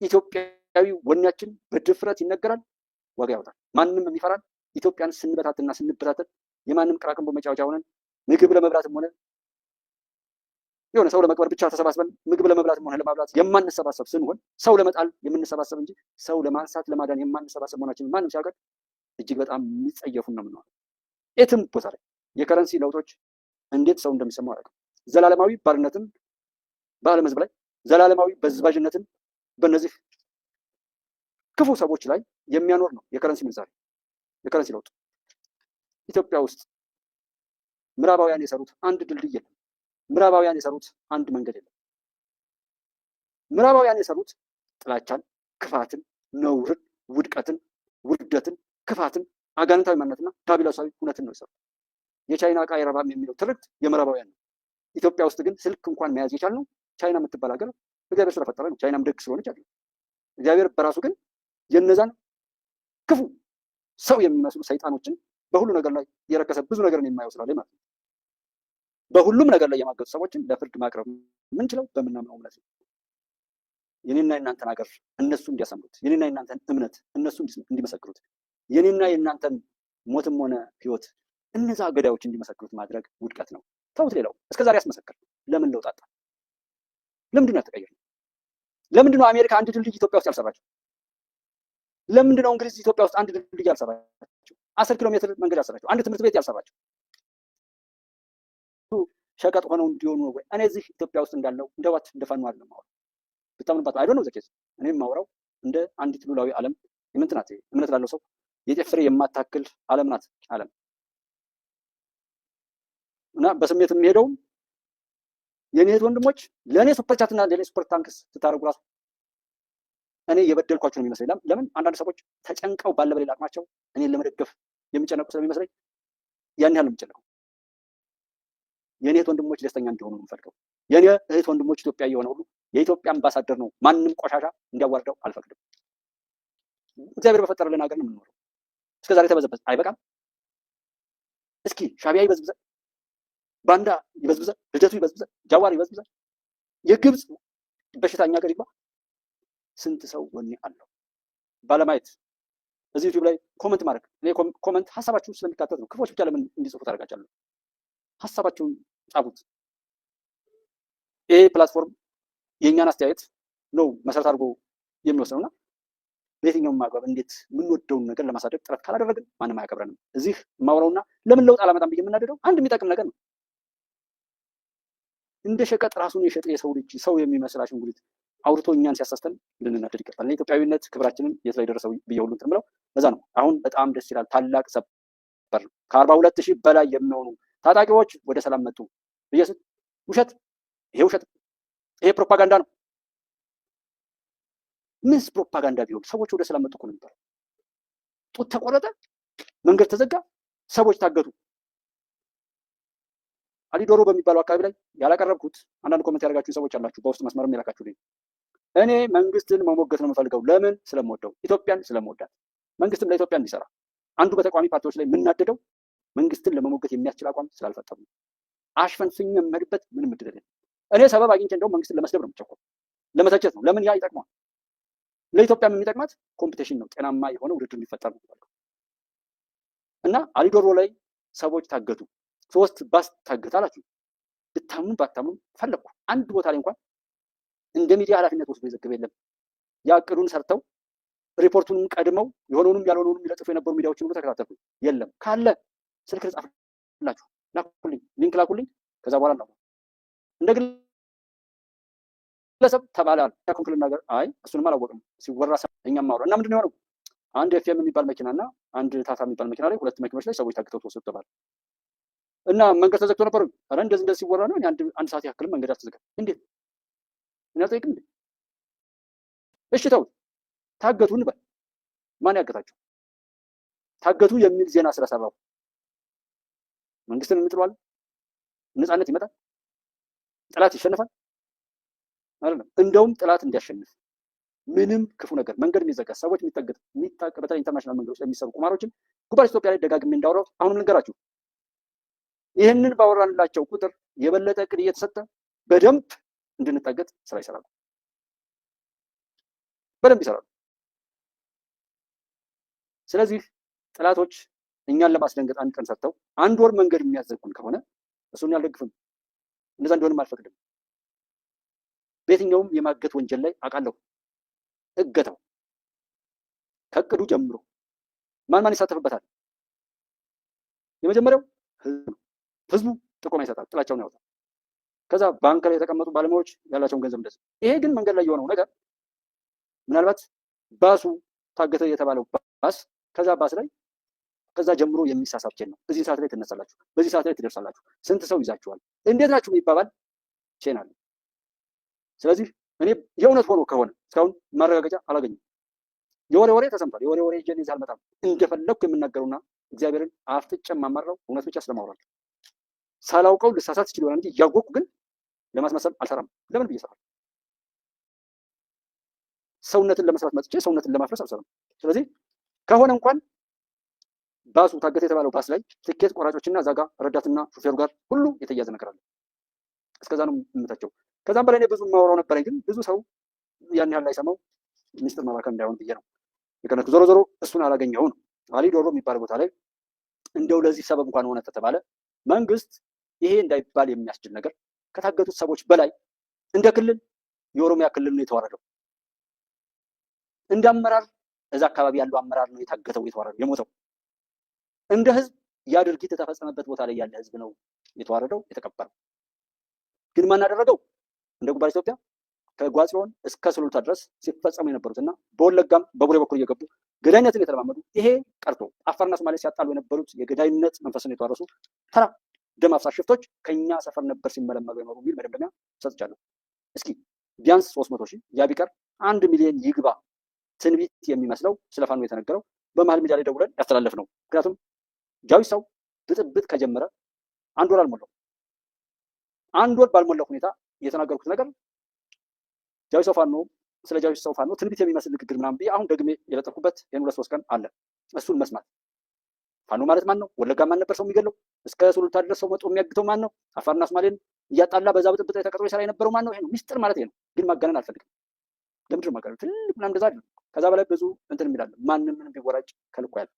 ኢትዮጵያዊ ወኔያችን በድፍረት ይነገራል፣ ዋጋ ያወጣል። ማንም የሚፈራን ኢትዮጵያን ስንበታትና ስንበታተን የማንም ቅራቅንቦ መጫወቻ ሆነን ምግብ ለመብላትም ሆነ የሆነ ሰው ለመቅበር ብቻ ተሰባስበን ምግብ ለመብላትም ሆነ ለማብላት የማንሰባሰብ ስንሆን ሰው ለመጣል የምንሰባሰብ እንጂ ሰው ለማንሳት ለማዳን የማንሰባሰብ መሆናችንን ማንም ሲያውቅ እጅግ በጣም የሚጸየፉን ነው የምንሆነው። የትም ቦታ ላይ የከረንሲ ለውጦች እንዴት ሰው እንደሚሰማው አያውቅም። ዘላለማዊ ባርነትን በዓለም ሕዝብ ላይ ዘላለማዊ በዝባዥነትን በእነዚህ ክፉ ሰዎች ላይ የሚያኖር ነው የከረንሲ ምንዛሬ፣ የከረንሲ ለውጥ። ኢትዮጵያ ውስጥ ምዕራባውያን የሰሩት አንድ ድልድይ የለም። ምዕራባውያን የሰሩት አንድ መንገድ የለም። ምዕራባውያን የሰሩት ጥላቻን፣ ክፋትን፣ ነውርን፣ ውድቀትን፣ ውርደትን፣ ክፋትን፣ አጋንንታዊ ማንነትና ዳቢሎሳዊ እውነትን ነው የሰሩት። የቻይና ዕቃ አይረባም የሚለው ትርክት የምዕራባውያን ነው። ኢትዮጵያ ውስጥ ግን ስልክ እንኳን መያዝ የቻልነው ቻይና የምትባል ሀገር እግዚአብሔር ስለፈጠረ ነው። ቻይናም ደግ ስለሆነች አይደለም። እግዚአብሔር በራሱ ግን የነዛን ክፉ ሰው የሚመስሉ ሰይጣኖችን በሁሉ ነገር ላይ የረከሰ ብዙ ነገርን የማየው ስላለ ማለት ነው። በሁሉም ነገር ላይ የማገዙ ሰዎችን ለፍርድ ማቅረብ የምንችለው በምናምነው እምነት ነው። የኔና የእናንተን ሀገር እነሱ እንዲያሰምሩት፣ የኔና የእናንተን እምነት እነሱ እንዲመሰክሩት፣ የኔና የእናንተን ሞትም ሆነ ሕይወት እነዛ ገዳዮች እንዲመሰክሩት ማድረግ ውድቀት ነው። ተውት፣ ሌላው እስከዛሬ ያስመሰክር። ለምን ለውጥ አጣ? ለምንድን ነው ያልተቀየረው? ለምንድን ነው አሜሪካ አንድ ድልድይ ኢትዮጵያ ውስጥ ያልሰራችው? ለምንድን ነው እንግሊዝ ኢትዮጵያ ውስጥ አንድ ድልድይ ያልሰራችው? 10 ኪሎ ሜትር መንገድ ያልሰራችው? አንድ ትምህርት ቤት ያልሰራችው? ሸቀጥ ሆነው እንዲሆኑ ነው ወይ? እኔ እዚህ ኢትዮጵያ ውስጥ እንዳለው እንደዋት እንደፋኑ አይደለም ማወራው። ብታምኑባት አይዶ ነው ዘኬዝ። እኔ የማወራው እንደ አንዲት ሉላዊ ዓለም የምንት ናት። እምነት ላለው ሰው የጤፍ ፍሬ የማታክል ዓለም ናት ዓለም። እና በስሜት የሚሄደው የኔ እህት ወንድሞች ለእኔ ሱፐር ቻት እና ለእኔ ሱፐር ታንክስ ስታደርጉ ራሱ እኔ የበደልኳቸው ነው የሚመስለኝ። ለምን አንዳንድ ሰዎች ተጨንቀው ባለ በሌላ አቅማቸው እኔን ለመደገፍ የሚጨነቁ ስለሚመስለኝ ያን ያህል ነው የምጨነቀው። የኔ እህት ወንድሞች ደስተኛ እንዲሆኑ ነው የምፈልገው። የኔ እህት ወንድሞች ኢትዮጵያ የሆነ ሁሉ የኢትዮጵያ አምባሳደር ነው። ማንም ቆሻሻ እንዲያዋርደው አልፈቅድም። እግዚአብሔር በፈጠረልን ሀገር ነው የምንኖረው። እስከዛሬ ተበዘበዘ አይበቃም? እስኪ ሻቢያ ይበዝብዘ፣ ባንዳ ይበዝብዘ፣ ልደቱ ይበዝብዘ፣ ጃዋር ይበዝብዘ፣ የግብፅ በሽታኛ ሀገር ይግባ። ስንት ሰው ወኔ አለው ባለማየት እዚህ ዩቲዩብ ላይ ኮመንት ማድረግ። እኔ ኮመንት ሀሳባችሁን ስለሚካተት ነው። ክፎች ብቻ ለምን እንዲጽፉ ታደርጋቻለሁ? ሀሳባችሁን ጻፉት። ይሄ ፕላትፎርም የእኛን አስተያየት ነው መሰረት አድርጎ የሚወስነውና በየትኛውም ማግባብ እንዴት የምንወደውን ነገር ለማሳደግ ጥረት ካላደረግን ማንም አያከብረንም። እዚህ የማውራውና ለምን ለውጥ አላመጣም ብዬ የምናደደው አንድ የሚጠቅም ነገር ነው። እንደ ሸቀጥ ራሱን የሸጠ የሰው ልጅ ሰው የሚመስል አሻንጉሊት አውርቶ እኛን ሲያሳስተን ልንናደድ ይገባል። እኔ ኢትዮጵያዊነት ክብራችንን የት ላይ ደረሰው ብዬ ሁሉ እንትን የምለው በዛ ነው። አሁን በጣም ደስ ይላል። ታላቅ ሰበር ነው። ከ42,000 በላይ የሚሆኑ ታጣቂዎች ወደ ሰላም መጡ። ውሸት፣ ይሄ ውሸት፣ ይሄ ፕሮፓጋንዳ ነው። ምንስ ፕሮፓጋንዳ ቢሆን ሰዎች ወደ ሰላም መጡ እኮ ነው የሚባለው። ጡት ተቆረጠ፣ መንገድ ተዘጋ፣ ሰዎች ታገቱ። አሊዶሮ በሚባለው አካባቢ ላይ ያላቀረብኩት አንዳንድ ኮሜንት ያደርጋችሁ ሰዎች አላችሁ፣ በውስጥ መስመርም የላካችሁልኝ። እኔ መንግስትን መሞገት ነው የምፈልገው። ለምን? ስለምወደው፣ ኢትዮጵያን ስለምወዳት፣ መንግስትም ለኢትዮጵያ እንዲሰራ። አንዱ በተቃዋሚ ፓርቲዎች ላይ የምናደደው መንግስትን ለመሞገት የሚያስችል አቋም ስላልፈጠሩ ነው። አሽፈንፍኝ የምሄድበት ምንም እድል የለም። እኔ ሰበብ አግኝቼ እንደውም መንግስትን ለመስደብ ነው የምቸኮል፣ ለመተቸት ነው። ለምን? ያ ይጠቅማል። ለኢትዮጵያም የሚጠቅማት ኮምፒቲሽን ነው፣ ጤናማ የሆነ ውድድር እንዲፈጠር ነው። እና አሊዶሮ ላይ ሰዎች ታገቱ፣ 3 ባስ ታገት አላችሁ። ብታምኑ ባታምኑ ፈለግኩ አንድ ቦታ ላይ እንኳን እንደ ሚዲያ ኃላፊነት ወስዶ የዘገበ የለም። ያቅዱን ሰርተው ሪፖርቱንም ቀድመው የሆነውንም ያልሆነውንም የሚለጥፉ የነበሩ ሚዲያዎችን ሁሉ ተከታተልኩ። የለም። ካለ ስልክ ልጻፍላችሁ፣ ላኩልኝ፣ ሊንክ ላኩልኝ። ከዛ በኋላ ነው እንደ ግለሰብ ተባላል ያኩንክል ነገር አይ እሱንም አላወቅም ሲወራ እኛም ማውራ እና ምንድነው የሆነው? አንድ ኤፍኤም የሚባል መኪናና አንድ ታታ የሚባል መኪና ላይ 2 መኪኖች ላይ ሰዎች ታግተው ተወሰዱ ተባለ እና መንገድ ተዘግቶ ነበር። አረ እንደዚህ ሲወራ ነው። አንድ ሰዓት ያክል መንገድ አልተዘጋም። እንዴት እና ጠይቅ እንዴ? እሺ ተው ታገቱ እንበል። ማን ያገታቸው? ታገቱ የሚል ዜና ስለሰራው መንግስትን እንጥሏል? ነፃነት ይመጣል? ጥላት ይሸነፋል? አይደለም። እንደውም ጥላት እንዲያሸንፍ ምንም ክፉ ነገር መንገድ የሚዘጋ ሰዎች የሚታገት በተለይ ኢንተርናሽናል መንገዶች የሚሰሩ ቁማሮችን ጉባኤ ኢትዮጵያ ላይ ደጋግሜ እንዳወራው አሁንም ልንገራችሁ። ይህንን ባወራንላቸው ቁጥር የበለጠ እቅድ እየተሰጠ በደንብ እንድንታገት ስራ ይሰራሉ። በደንብ ይሰራሉ። ስለዚህ ጥላቶች እኛን ለማስደንገጥ አንድ ቀን ሰጥተው 1 ወር መንገድ የሚያዘጉን ከሆነ እሱን ያልደግፍም። እንደዛ እንደሆነም አልፈቅድም። በየትኛውም የማገት ወንጀል ላይ አውቃለሁ። እገታው ከእቅዱ ጀምሮ ማን ይሳተፍበታል? የመጀመሪያው ህዝቡ ጥቆማ ይሰጣል፣ ጥላቻውን ያወጣል። ከዛ ባንክ ላይ የተቀመጡ ባለሙያዎች ያላቸውን ገንዘብ እንደዚህ። ይሄ ግን መንገድ ላይ የሆነው ነገር ምናልባት ባሱ ታገተ የተባለው ባስ ከዛ ባስ ላይ ከዛ ጀምሮ የሚሳሳብ ቼን ነው። እዚህ ሰዓት ላይ ትነሳላችሁ፣ በዚህ ሰዓት ላይ ትደርሳላችሁ፣ ስንት ሰው ይዛችኋል፣ እንዴት ናችሁ የሚባባል ቼን አለ። ስለዚህ እኔ የእውነት ሆኖ ከሆነ እስካሁን ማረጋገጫ አላገኘም። የወሬ ወሬ ተሰምቷል። የወሬ ወሬ ጀን ይዛል መጣም እንደፈለኩ የምናገሩና እግዚአብሔርን አፍጥጬ የማማራው እውነት ብቻ ስለማውራት ሳላውቀው ልሳሳት ይችላል ይሆናል እንጂ እያወቅሁ ግን ለማስመሰል አልሰራም። ለምን ብዬ እሰራለሁ? ሰውነትን ለመስራት መጥቼ ሰውነትን ለማፍረስ አልሰራም። ስለዚህ ከሆነ እንኳን ባሱ ታገተ የተባለው ባስ ላይ ትኬት ቆራጮችና እዛ ጋር ረዳትና ሹፌሩ ጋር ሁሉ የተያዘ ነገር አለ። እስከዛ ነው የምታቸው። ከዛም በላይ እኔ ብዙ የማወራው ነበረኝ፣ ግን ብዙ ሰው ያን ያህል ላይሰማው ሚስጥር ማባከን እንዳይሆን ብዬ ነው የቀነቱ። ዞሮ ዞሮ እሱን አላገኘው ነው። አሊዶሮ የሚባል ቦታ ላይ እንደው ለዚህ ሰበብ እንኳን ሆነ ተባለ መንግስት ይሄ እንዳይባል የሚያስችል ነገር ከታገቱት ሰዎች በላይ እንደ ክልል የኦሮሚያ ክልል ነው የተዋረደው። እንደ አመራር እዛ አካባቢ ያለው አመራር ነው የታገተው፣ የተዋረደው፣ የሞተው። እንደ ህዝብ ያ ድርጊት የተፈጸመበት ቦታ ላይ ያለ ህዝብ ነው የተዋረደው፣ የተቀበረው። ግን ማን አደረገው? እንደ ጉባኤ ኢትዮጵያ ከጓጽዮን እስከ ሱሉልታ ድረስ ሲፈጸሙ የነበሩትና በወለጋም በቡሬ በኩል እየገቡ ገዳይነትን የተለማመዱ ይሄ ቀርቶ አፋርና ሶማሌ ሲያጣሉ የነበሩት የገዳይነት መንፈስን የተዋረሱ ተራ ደም አፍሳሽ ሽፍቶች ከኛ ሰፈር ነበር ሲመለመሉ የኖሩ የሚል መደምደሚያ ሰጥቻለሁ። እስኪ ቢያንስ 300,000 ያ ቢቀር 1 ሚሊዮን ይግባ ትንቢት የሚመስለው ስለ ፋኖ የተነገረው በመሀል ሚዲያ ላይ ደውለን ያስተላለፍ ነው። ምክንያቱም ጃዊ ሰው ብጥብጥ ከጀመረ 1 ወር አልሞላው። 1 ወር ባልሞላው ሁኔታ የተናገርኩት ነገር ጃዊ ሰው ፋኖ ስለ ጃዊ ሰው ፋኖ ትንቢት የሚመስል ንግግር ምናምን ብዬ አሁን ደግሜ የለጠፍኩበት ይሄን 2-3 ቀን አለ። እሱን መስማት ፋኖ ማለት ማን ነው? ወለጋ ማን ነበር ሰው የሚገለው? እስከ ሱሉልታ ድረስ ሰው መጥቶ የሚያግተው ማን ነው? አፋርና ሶማሌን እያጣላ በዛ ብጥብጥ ላይ ተቀጥሮ ይሰራ የነበረው ማን ነው? ይሄ ነው ሚስጥር ማለት ይሄ ነው። ግን ማጋነን አልፈልግም። ለምንድን ነው ማጋነን? ትልቅ ምናምን እንደዛ አይደለም። ከዛ በላይ ብዙ እንትን የሚላል ማንም ምንም ቢወራጭ ከልኩ ያለ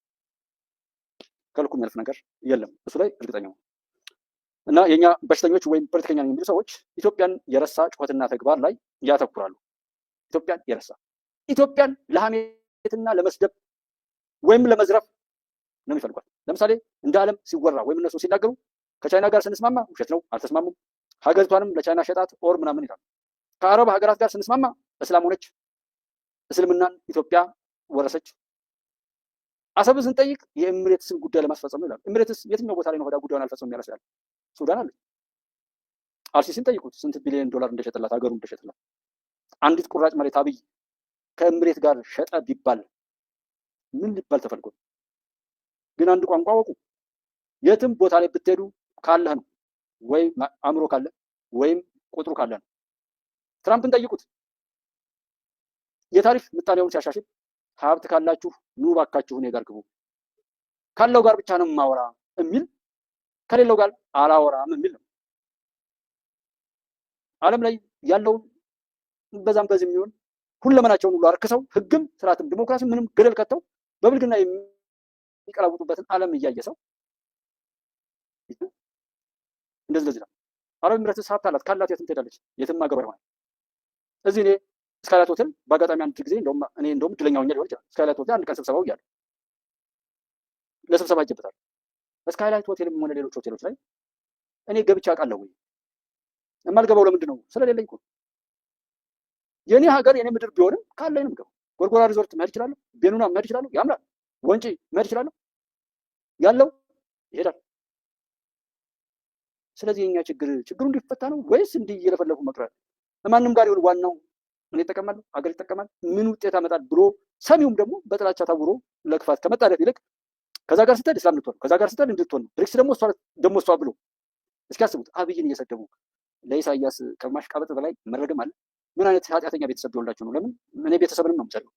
ከልኩ የሚያልፍ ነገር የለም። እሱ ላይ እርግጠኛ ነው። እና የኛ በሽተኞች ወይም ፖለቲከኛ የሚሉ ሰዎች ኢትዮጵያን የረሳ ጩኸትና ተግባር ላይ ያተኩራሉ። ኢትዮጵያን የረሳ ኢትዮጵያን ለሐሜትና ለመስደብ ወይም ለመዝረፍ ነው የሚፈልጓት። ለምሳሌ እንደ ዓለም ሲወራ ወይም እነሱ ሲናገሩ ከቻይና ጋር ስንስማማ ውሸት ነው፣ አልተስማሙም፣ ሀገሪቷንም ለቻይና ሸጣት ኦር ምናምን ይላሉ። ከአረብ ሀገራት ጋር ስንስማማ እስላም ሆነች፣ እስልምናን ኢትዮጵያ ወረሰች። አሰብን ስንጠይቅ የኤሚሬትስን ጉዳይ ለማስፈጸም ነው ይላሉ። ኤሚሬትስ የትኛው ቦታ ላይ ነው ጉዳዩን አልፈጸም ያለ ሰው ያለ? ሱዳን አለ። አልሲሲን ጠይቁት ስንት ቢሊዮን ዶላር እንደሸጠላት ሀገሩ እንደሸጠላት። አንዲት ቁራጭ መሬት አብይ ከኤሚሬት ጋር ሸጠ ቢባል ምን ሊባል ተፈልጎ? ግን አንድ ቋንቋ ወቁ። የትም ቦታ ላይ ብትሄዱ ካለህ ነው ወይ አእምሮ ካለ ወይም ቁጥሩ ካለ ነው። ትራምፕን ጠይቁት የታሪፍ ምጣኔውን ሲያሻሽል ሀብት ካላችሁ ኑ ባካችሁ እኔ ጋር ግቡ፣ ካለው ጋር ብቻ ነው የማወራ የሚል ከሌለው ጋር አላወራም የሚል ነው። ዓለም ላይ ያለውን በዛም በዚህ የሚሆን ሁለመናቸውን ሁሉ አርክሰው ህግም ስርዓትም ዲሞክራሲ ምንም ገደል ከተው በብልግና የሚቀላውጡበትን ዓለም እያየ ሰው እንደዚህ ነው። አረብ ኤሚሬትስ ሀብት አላት፣ ካላት የትም ትሄዳለች፣ የትም ሀገሯ ይሆናል። እዚህ እኔ ስካይላይት ሆቴል በአጋጣሚ አንድ ጊዜ እንደውም እድለኛ ሆኜ ሊሆን ይችላል። ስካይላይት ሆቴል አንድ ቀን ስብሰባው እያለ ለስብሰባ ይጀበታል። ስካይላይት ሆቴልም ሆነ ሌሎች ሆቴሎች ላይ እኔ ገብቼ አውቃለሁ ወይ? የማልገባው ለምንድን ነው? ስለሌለኝ እኮ። የኔ ሀገር የኔ ምድር ቢሆንም ካለኝ ነው የምገባው። ጎርጎራ ሪዞርት መሄድ እችላለሁ፣ ቤኑና መሄድ እችላለሁ፣ ያምራል። ወንጪ መሄድ እችላለሁ፣ ያለው ይሄዳል። ስለዚህ የኛ ችግሩ እንዲፈታ ነው ወይስ እንዲህ እየለፈለፉ መቅረት? ማንም ጋር ይሁን ዋናው ምን ይጠቀማል? ሀገር ይጠቀማል። ምን ውጤት ያመጣል ብሎ ሰሚውም ደግሞ በጥላቻ ታውሮ ለክፋት ከመጣደፍ ይልቅ ከዛ ጋር ስትሄድ እስላም ልትሆን፣ ከዛ ጋር ስትሄድ እንድትሆን ነው። ብሪክስ ደግሞ እሷ ብሎ እስኪ አስቡት። አብይን እየሰደቡ ለኢሳያስ ከማሽቃበጥ በላይ መረገም አለ። ምን አይነት ኃጢአተኛ ቤተሰብ ቢሆንላቸው ነው? ለምን እኔ ቤተሰብንም ነው የምሰደው።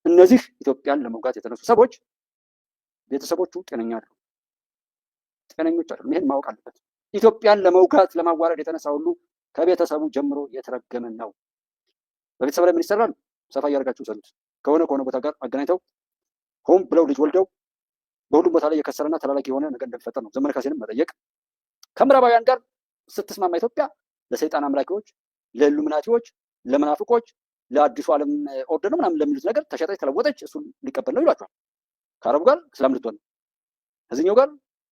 እነዚህ ኢትዮጵያን ለመውጋት የተነሱ ሰዎች ቤተሰቦቹ ጤነኛ አይደሉም፣ ጤነኞች አይደሉም። ይሄን ማወቅ አለበት። ኢትዮጵያን ለመውጋት ለማዋረድ የተነሳ ሁሉ ከቤተሰቡ ጀምሮ የተረገመ ነው። በቤተሰብ ላይ ምን ይሰራል? ሰፋ እያደረጋችሁ ሰሩት። ከሆነ ቦታ ጋር አገናኝተው ሆም ብለው ልጅ ወልደው በሁሉም ቦታ ላይ የከሰረና ተላላኪ የሆነ ነገር እንደሚፈጠር ነው። ዘመነ ካሴንም መጠየቅ ከምዕራባውያን ጋር ስትስማማ ኢትዮጵያ ለሰይጣን አምላኪዎች፣ ለኢሉሚናቲዎች፣ ለመናፍቆች፣ ለአዲሱ ዓለም ኦርደር ነው ምናምን ለሚሉት ነገር ተሸጠች፣ ተለወጠች፣ እሱን ሊቀበል ነው ይሏቸዋል። ከአረቡ ጋር እስላም ልትሆን ነው፣ ከዚህኛው ጋር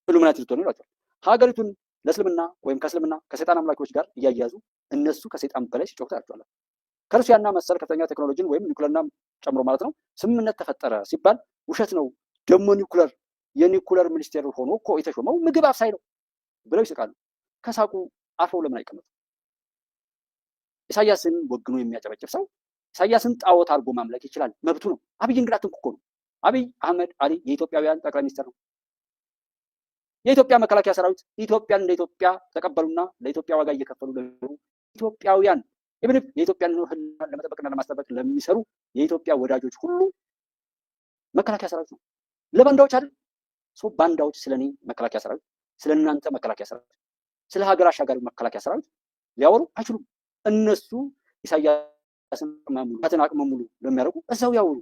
ኢሉሚናቲ ልትሆን ነው ይሏቸዋል። ሀገሪቱን ለእስልምና ወይም ከእስልምና ከሰይጣን አምላኪዎች ጋር እያያዙ እነሱ ከሰይጣን በላይ ሲጮሁ ታያቸዋለህ። ከሩሲያና መሰል ከፍተኛ ቴክኖሎጂን ወይም ኒውክለርና ጨምሮ ማለት ነው ስምምነት ተፈጠረ ሲባል ውሸት ነው። ደግሞ የኒውክለር ሚኒስቴር ሆኖ እኮ የተሾመው ምግብ አብሳይ ነው ብለው ይስቃሉ። ከሳቁ አርፈው ለምን አይቀመጡ? ኢሳያስን ወግኖ የሚያጨበጭብ ሰው ኢሳያስን ጣዖት አድርጎ ማምለክ ይችላል፣ መብቱ ነው። አብይ እንግዳ አትንኩ እኮ ነው። አብይ አህመድ አሊ የኢትዮጵያውያን ጠቅላይ ሚኒስትር ነው። የኢትዮጵያ መከላከያ ሰራዊት ኢትዮጵያን እንደ ኢትዮጵያ ተቀበሉና ለኢትዮጵያ ዋጋ እየከፈሉ ለሚሰሩ ኢትዮጵያውያን ኢብን የኢትዮጵያን ሕልውና ለመጠበቅና ለማስጠበቅ ለሚሰሩ የኢትዮጵያ ወዳጆች ሁሉ መከላከያ ሰራዊት ነው። ለባንዳዎች አይደል? ሰው ባንዳዎች ስለኔ መከላከያ ሰራዊት፣ ስለእናንተ መከላከያ ሰራዊት፣ ስለ ሀገር አሻጋሪ መከላከያ ሰራዊት ሊያወሩ አይችሉም። እነሱ ኢሳያስን አቅመ ሙሉ ለሚያደርጉ እዛው ያወሩ።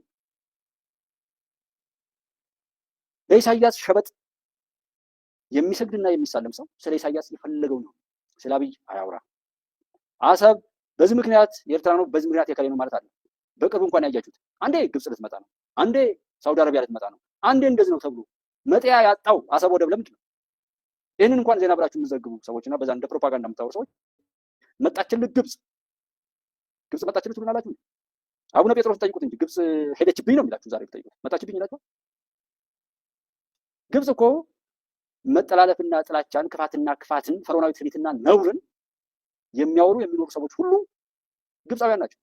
ለኢሳያስ ሸበጥ የሚሰግድና የሚሳለም ሰው ስለ ኢሳያስ የፈለገው ነው፣ ስለ አብይ አያውራ። አሰብ በዚህ ምክንያት የኤርትራ ነው፣ በዚህ ምክንያት የከሌ ነው ማለት አለ። በቅርቡ እንኳን ያያችሁት አንዴ ግብጽ ልትመጣ ነው፣ አንዴ ሳውዲ አረቢያ ልትመጣ ነው፣ አንዴ እንደዚህ ነው ተብሎ መጥያ ያጣው አሰብ ወደብ ለምንድን ነው? ይህንን እንኳን ዜና ብላችሁ የምትዘግቡ ሰዎችና በዛ እንደ ፕሮፓጋንዳ የምታወሩ ሰዎች መጣችልህ ግብጽ መጣችልህ ትሉናላችሁ። አቡነ ጴጥሮስ ጠይቁት እንጂ ግብጽ ሄደችብኝ ነው የሚላችሁ። ዛሬ ብትጠይቁት መጣችብኝ ይላችኋል። ግብጽ እኮ መጠላለፍና ጥላቻን፣ ክፋትን፣ ፈርዖናዊ ትዕቢትና ነውርን የሚያወሩ የሚኖሩ ሰዎች ሁሉ ግብጻውያን ናቸው።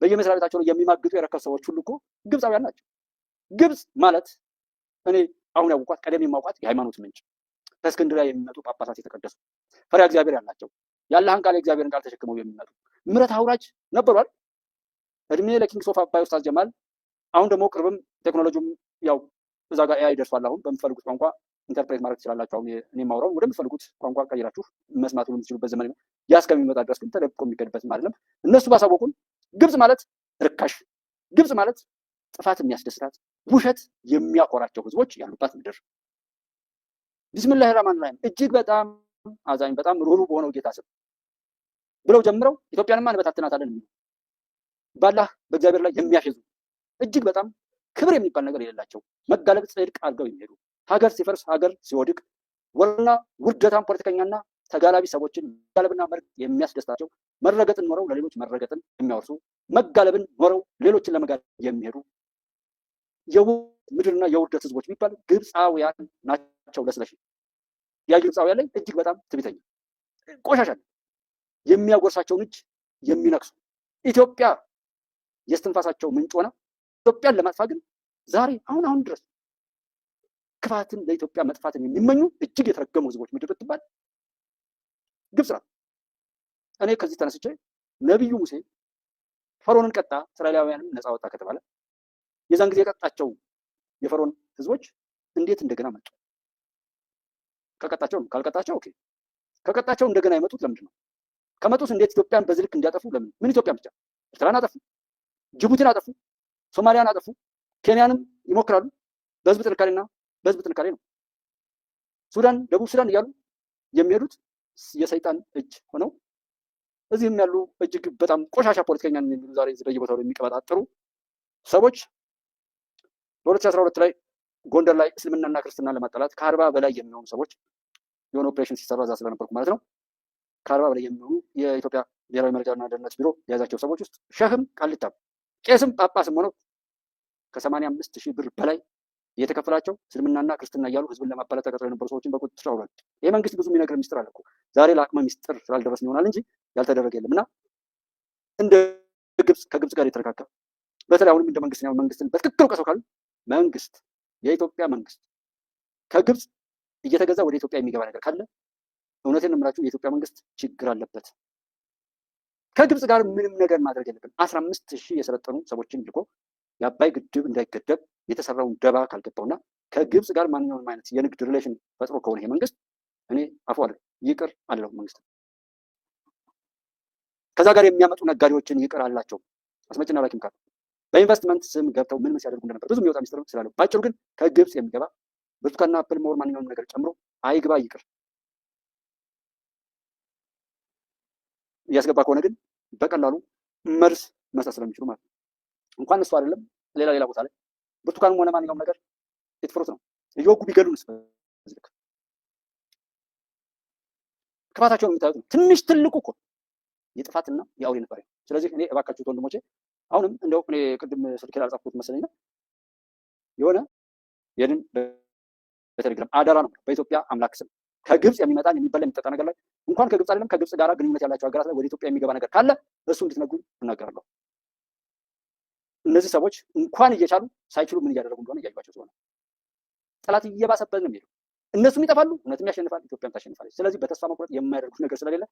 በየመስሪያ ቤታቸው የሚማግጡ የረከሱ ሰዎች ሁሉ እኮ ግብጻውያን ናቸው። ግብጽ ማለት እኔ አሁን ያውቋት ቀደም የማውቋት የሃይማኖት ምንጭ ከእስክንድርያ የሚመጡ ጳጳሳት የተቀደሱ ፈሪሃ እግዚአብሔር ያላቸው የአላህን ቃል የእግዚአብሔርን ቃል ተሸክመው የሚመጡ ምሕረት አውራጅ ነበሯል። እድሜ ለኪንግስ ኦፍ አባይ ኡስታዝ ጀማል። አሁን ደግሞ ቅርብም ቴክኖሎጂም ያው እዛ ጋር ኤአይ ደርሷል። አሁን በምትፈልጉት ቋንቋ ኢንተርፕሬት ማድረግ ትችላላችሁ። አሁን እኔ የማወራው ወደምትፈልጉት ቋንቋ ቀይራችሁ መስማት የምትችሉበት ዘመን ነው። ያ እስከሚመጣ ድረስ ግን ተደብቆ የሚገድበትም አይደለም። እነሱ ባሳወቁን ግብጽ ማለት ርካሽ፣ ግብጽ ማለት ጥፋት የሚያስደስታት ውሸት የሚያኮራቸው ህዝቦች ያሉባት ምድር። ቢስሚላህ ራህማን ራሂም እጅግ በጣም አዛኝ በጣም ሩህሩህ በሆነው ጌታ ስም ብለው ጀምረው ኢትዮጵያንማ እንበታትናታለን የሚሉ ባላህ በእግዚአብሔር ላይ የሚያፌዙ እጅግ በጣም ክብር የሚባል ነገር የሌላቸው መጋለጥ ጽድቅ አድርገው የሚሄዱ ሀገር ሲፈርስ ሀገር ሲወድቅ ወርና ውርደታም ፖለቲከኛና ተጋላቢ ሰዎችን መጋለብና የሚያስደስታቸው መረገጥን ኖረው ለሌሎች መረገጥን የሚያወርሱ መጋለብን ኖረው ሌሎችን ለመጋለብ የሚሄዱ ምድርና የውርደት ህዝቦች የሚባሉ ግብፃውያን ናቸው። ለስለሽ ያ ግብፃውያን ላይ እጅግ በጣም ትዕቢተኛ ቆሻሻ የሚያጎርሳቸውን እጅ የሚነክሱ ኢትዮጵያ የስትንፋሳቸው ምንጭ ሆና ኢትዮጵያን ለማጥፋት ግን ዛሬ አሁን ድረስ ክፋትን ለኢትዮጵያ መጥፋትን የሚመኙ እጅግ የተረገሙ ህዝቦች ምድር ብትባል ግብፅ ናት። እኔ ከዚህ ተነስቼ ነቢዩ ሙሴ ፈርዖንን ቀጣ፣ እስራኤላውያንን ነፃ ወጣ ከተባለ የዛን ጊዜ የቀጣቸው የፈርዖን ህዝቦች እንዴት እንደገና መጡ? ከቀጣቸው ነው። ካልቀጣቸው ኦኬ። ከቀጣቸው እንደገና የመጡት ለምንድን ነው? ከመጡት እንዴት ኢትዮጵያን በዚህ ልክ እንዲያጠፉ ለምን? ምን ኢትዮጵያን ብቻ ኤርትራን አጠፉ፣ ጅቡቲን አጠፉ፣ ሶማሊያን አጠፉ፣ ኬንያንም ይሞክራሉ። በህዝብ ጥንካሬ ነው። ሱዳን፣ ደቡብ ሱዳን እያሉ የሚሄዱት የሰይጣን እጅ ሆነው እዚህም ያሉ እጅግ በጣም ቆሻሻ ፖለቲከኛ የሚሉ ዛሬ በየቦታው የሚቀበጣጥሩ ሰዎች በ2012 ላይ ጎንደር ላይ እስልምናና ክርስትና ለማጣላት ከ40 በላይ የሚሆኑ ሰዎች የሆነ ኦፕሬሽን ሲሰራ እዛ ስለነበርኩ ማለት ነው። ከ40 በላይ የሚሆኑ የኢትዮጵያ ብሔራዊ መረጃና ደህንነት ቢሮ የያዛቸው ሰዎች ውስጥ ሸህም ቃልታም ቄስም ጳጳስም ሆነው ከ85,000 ብር በላይ እየተከፈላቸው እስልምናና ክርስትና እያሉ ህዝብን ለማባላት ተቀጥረው የነበሩ ሰዎችን በቁጥጥር ስር አውሏል። ይህ መንግስት ብዙ የሚነግር ሚስጥር አለ እኮ ዛሬ ለአቅመ ሚስጥር ስላልደረስን ይሆናል እንጂ ያልተደረገ የለም። እና እንደ ግብፅ ከግብፅ ጋር የተረካከ በተለይ አሁንም እንደ መንግስትን በትክክል ቀሰው ካሉ መንግስት የኢትዮጵያ መንግስት ከግብፅ እየተገዛ ወደ ኢትዮጵያ የሚገባ ነገር ካለ እውነቴን እምላችሁ የኢትዮጵያ መንግስት ችግር አለበት። ከግብፅ ጋር ምንም ነገር ማድረግ የለብን። 15,000 የሰለጠኑ ሰዎችን ልኮ የአባይ ግድብ እንዳይገደብ የተሰራውን ደባ ካልገባውና ከግብፅ ጋር ማንኛውንም አይነት የንግድ ሪሌሽን ፈጥሮ ከሆነ ይሄ መንግስት እኔ አፉ አለ ይቅር አለው። መንግስት ከዛ ጋር የሚያመጡ ነጋዴዎችን ይቅር አላቸው። አስመጭና ላኪም ካሉ በኢንቨስትመንት ስም ገብተው ምን ሲያደርጉ እንደነበር ብዙ የሚወጣ ሚስጥር ስላለው ባጭሩ ግን ከግብፅ የሚገባ ብርቱካንና አፕል ሞር ማንኛውንም ነገር ጨምሮ አይግባ ይቅር። እያስገባ ከሆነ ግን በቀላሉ መርስ መስጠት ስለሚችሉ ማለት ነው። እንኳን እሱ አይደለም ሌላ ቦታ ላይ ብርቱካንም ሆነ ማንኛውም ነገር የትፍሩት ነው። እየወጉ ቢገሉንስ ልክ ክፋታቸውን የሚታዩት ነው። ትንሽ ትልቁ እኮ የጥፋትና የአውሬ ነበር። ስለዚህ እኔ እባካችሁ ወንድሞቼ አሁንም እንደው እኔ ቅድም ስልክ ላይ አልጻፍኩት መሰለኝና የሆነ ይህንን በቴሌግራም አደራ ነው በኢትዮጵያ አምላክ ስም ከግብፅ የሚመጣን የሚበላ የሚጠጣ ነገር ላይ እንኳን ከግብፅ አይደለም ከግብፅ ጋር ግንኙነት ያላቸው ሀገራት ላይ ወደ ኢትዮጵያ የሚገባ ነገር ካለ እሱ እንድትነግሩኝ እናገራለሁ። እነዚህ ሰዎች እንኳን እየቻሉ ሳይችሉ ምን እያደረጉ እንደሆነ እያዩዋቸው ስለሆነ ጠላት እየባሰበት ነው የሚሄደው። እነሱም ይጠፋሉ፣ እውነትም ያሸንፋል፣ ኢትዮጵያም ታሸንፋለች። ስለዚህ በተስፋ መቁረጥ የማያደርጉት ነገር ስለሌለ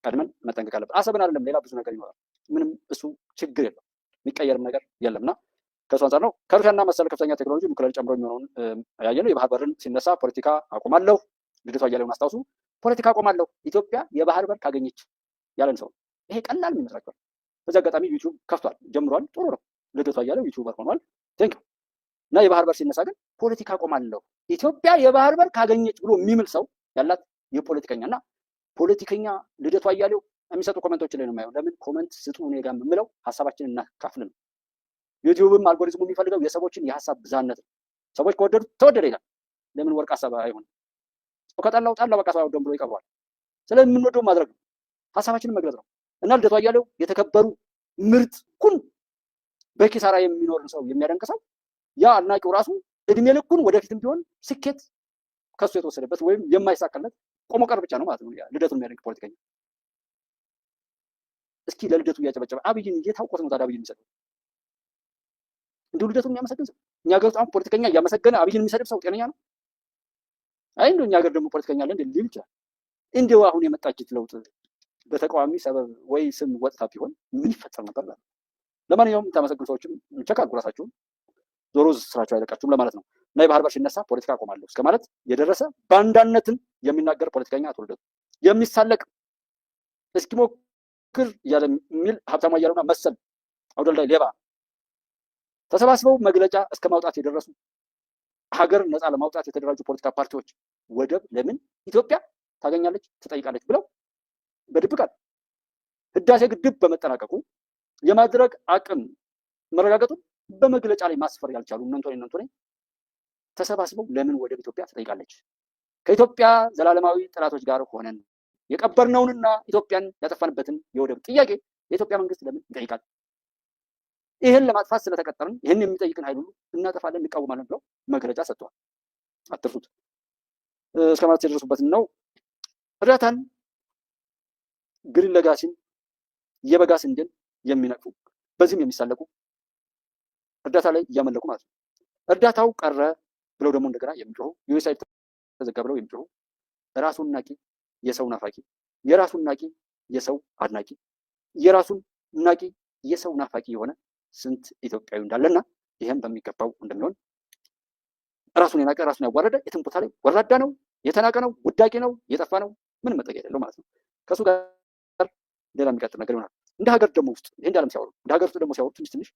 ቀድመን መጠንቀቅ አለብን። አሰብን አይደለም ሌላ ብዙ ነገር ይኖራል። ምንም እሱ ችግር የለም፣ የሚቀየርም ነገር የለም እና ከእሱ አንጻር ነው ከሩሲያና መሰል ከፍተኛ ቴክኖሎጂ ኑክሌር ጨምሮ የሚሆነውን ያየነው። የባህር በርን ሲነሳ ፖለቲካ አቆማለሁ፣ ልደቱ አያሌውን አስታውሱ። ፖለቲካ አቆማለሁ ኢትዮጵያ የባህር በር ካገኘች ያለን ሰው ይሄ ቀላል የሚመስላችኋል? በዚህ አጋጣሚ ዩቲዩብ ከፍቷል፣ ጀምሯል፣ ጥሩ ነው። ልደቱ አያሌው ዩቲዩበር ሆኗል። ቴንክ እና የባህር በር ሲነሳ ግን ፖለቲካ አቆማለሁ ኢትዮጵያ የባህር በር ካገኘች ብሎ የሚምል ሰው ያላት የፖለቲከኛና ፖለቲከኛ ልደቱ አያሌው የሚሰጡ ኮመንቶችን ላይ ነው የማየው። ለምን ኮመንት ስጡ? እኔ ጋር የምለው ሀሳባችንን እናካፍል ነው። ዩቲዩብም አልጎሪዝሙ የሚፈልገው የሰዎችን የሀሳብ ብዛነት ነው። ሰዎች ከወደዱት ተወደደ ይላል። ለምን ወርቅ ሀሳብ አይሆንም? ከጠላው ጣላው በቃ ሰው አይወደውም ብሎ ይቀብሯል። ስለዚህ የምንወደው ማድረግ ነው፣ ሀሳባችንን መግለጽ ነው። እና ልደቱ አያሌው የተከበሩ ምርጥ ኩን በኪሳራ የሚኖርን ሰው የሚያደንቅ ሰው ያ አድናቂው ራሱ እድሜ ልኩን ወደፊትም ቢሆን ስኬት ከሱ የተወሰደበት ወይም የማይሳካለት ቆሞ ቀር ብቻ ነው ማለት ነው ልደቱን የሚያደንቅ ፖለቲከኛ። እስኪ ለልደቱ እያጨበጨበ አብይን እየታውቆት ነው ታዲያ አብይን የሚሰደው እንዲሁ ልደቱን የሚያመሰግን ሰው እኛ ሀገር ውስጥ አሁን ፖለቲከኛ እያመሰገነ አብይን የሚሰድብ ሰው ጤነኛ ነው? አይ እንደው እኛ ሀገር ደግሞ ፖለቲከኛ አለ እንዴ ሊል ይችላል። እንዲሁ አሁን የመጣችት ለውጥ በተቃዋሚ ሰበብ ወይ ስም ወጥታ ቢሆን ምን ይፈጠር ነበር? ለማንኛውም የምታመሰግኑ ሰዎችም ቸክ አድርጉ ራሳችሁን፣ ዞሮ ስራቸው አይለቃችሁም ለማለት ነው። እና የባህር በር ሲነሳ ፖለቲካ አቆማለሁ እስከ ማለት የደረሰ ባንዳነትን የሚናገር ፖለቲከኛ አቶ ልደቱ የሚሳለቅ እስኪሞክር እያለ የሚል ሀብታሙ አያሌውና መሰል አውደልዳይ ሌባ ተሰባስበው መግለጫ እስከ ማውጣት የደረሱ ሀገር ነፃ ለማውጣት የተደራጁ ፖለቲካ ፓርቲዎች ወደብ ለምን ኢትዮጵያ ታገኛለች ትጠይቃለች ብለው በድብቃል ህዳሴ ግድብ በመጠናቀቁ የማድረግ አቅም መረጋገጡን በመግለጫ ላይ ማስፈር ያልቻሉ እነንቶኔ ተሰባስበው ለምን ወደብ ኢትዮጵያ ትጠይቃለች? ከኢትዮጵያ ዘላለማዊ ጠላቶች ጋር ሆነን የቀበርነውንና ኢትዮጵያን ያጠፋንበትን የወደብ ጥያቄ የኢትዮጵያ መንግስት ለምን ይጠይቃል? ይህን ለማጥፋት ስለተቀጠርን ይህን የሚጠይቅን ኃይል ሁሉ እናጠፋለን፣ እንቃወማለን ብለው መግለጫ ሰጥተዋል። አትርሱት። እስከ ማለት የደረሱበትን ነው። እርዳታን፣ ግሪን ለጋሲን፣ የበጋ ስንዴን የሚነቅፉ በዚህም የሚሳለቁ እርዳታ ላይ እያመለኩ ማለት ነው። እርዳታው ቀረ ብለው ደግሞ እንደገና የሚጮሁ ዩኤስአይድ ተዘጋ ብለው የሚጮሁ ራሱን ናቂ የሰው ናፋቂ፣ የራሱን ናቂ የሰው አድናቂ፣ የራሱን ናቂ የሰው ናፋቂ የሆነ ስንት ኢትዮጵያዊ እንዳለና ይህም በሚገባው እንደሚሆን ራሱን የናቀ ራሱን ያዋረደ የትም ቦታ ላይ ወራዳ ነው፣ የተናቀ ነው፣ ውዳቂ ነው፣ የጠፋ ነው፣ ምንም መጠጊያ የሌለው ማለት ነው። ከእሱ ጋር ሌላ የሚቀጥል ነገር ይሆናል። እንደ ሀገር ደግሞ ውስጥ ይህ እንደ ዓለም ሲያወሩ እንደ ሀገር ውስጥ ደግሞ ሲያወሩ ትንሽ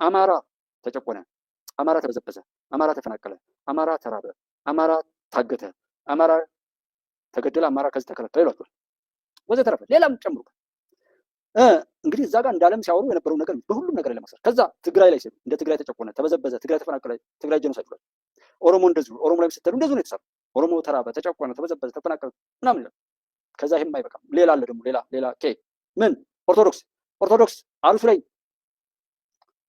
አማራ ተጨቆነ፣ አማራ ተበዘበዘ፣ አማራ ተፈናቀለ፣ አማራ ተራበ፣ አማራ ታገተ፣ አማራ ተገደለ፣ አማራ ከዚህ ተከለከለ ይሏቸዋል ወዘተረፈ ሌላም ጨምሩ። እንግዲህ እዛ ጋር እንደ ዓለም ሲያወሩ የነበረው ነገር በሁሉም ነገር ለማሰር ከዛ ትግራይ ላይ ሲሉ እንደ ትግራይ ተጨቆነ፣ ተበዘበዘ፣ ትግራይ ተፈናቀለ፣ ትግራይ ጀኖሳይድ ብሏል። ኦሮሞ እንደዚሁ ኦሮሞ ላይ ስትሉ እንደዚሁ ነው የተሰራው። ኦሮሞ ተራበ፣ ተጨቆነ፣ ተበዘበዘ፣ ተፈናቀለ ምናምን ይላል። ከዛ ይሄም አይበቃም። ሌላ አለ ደግሞ ሌላ ምን ኦርቶዶክስ አሩስ ላይ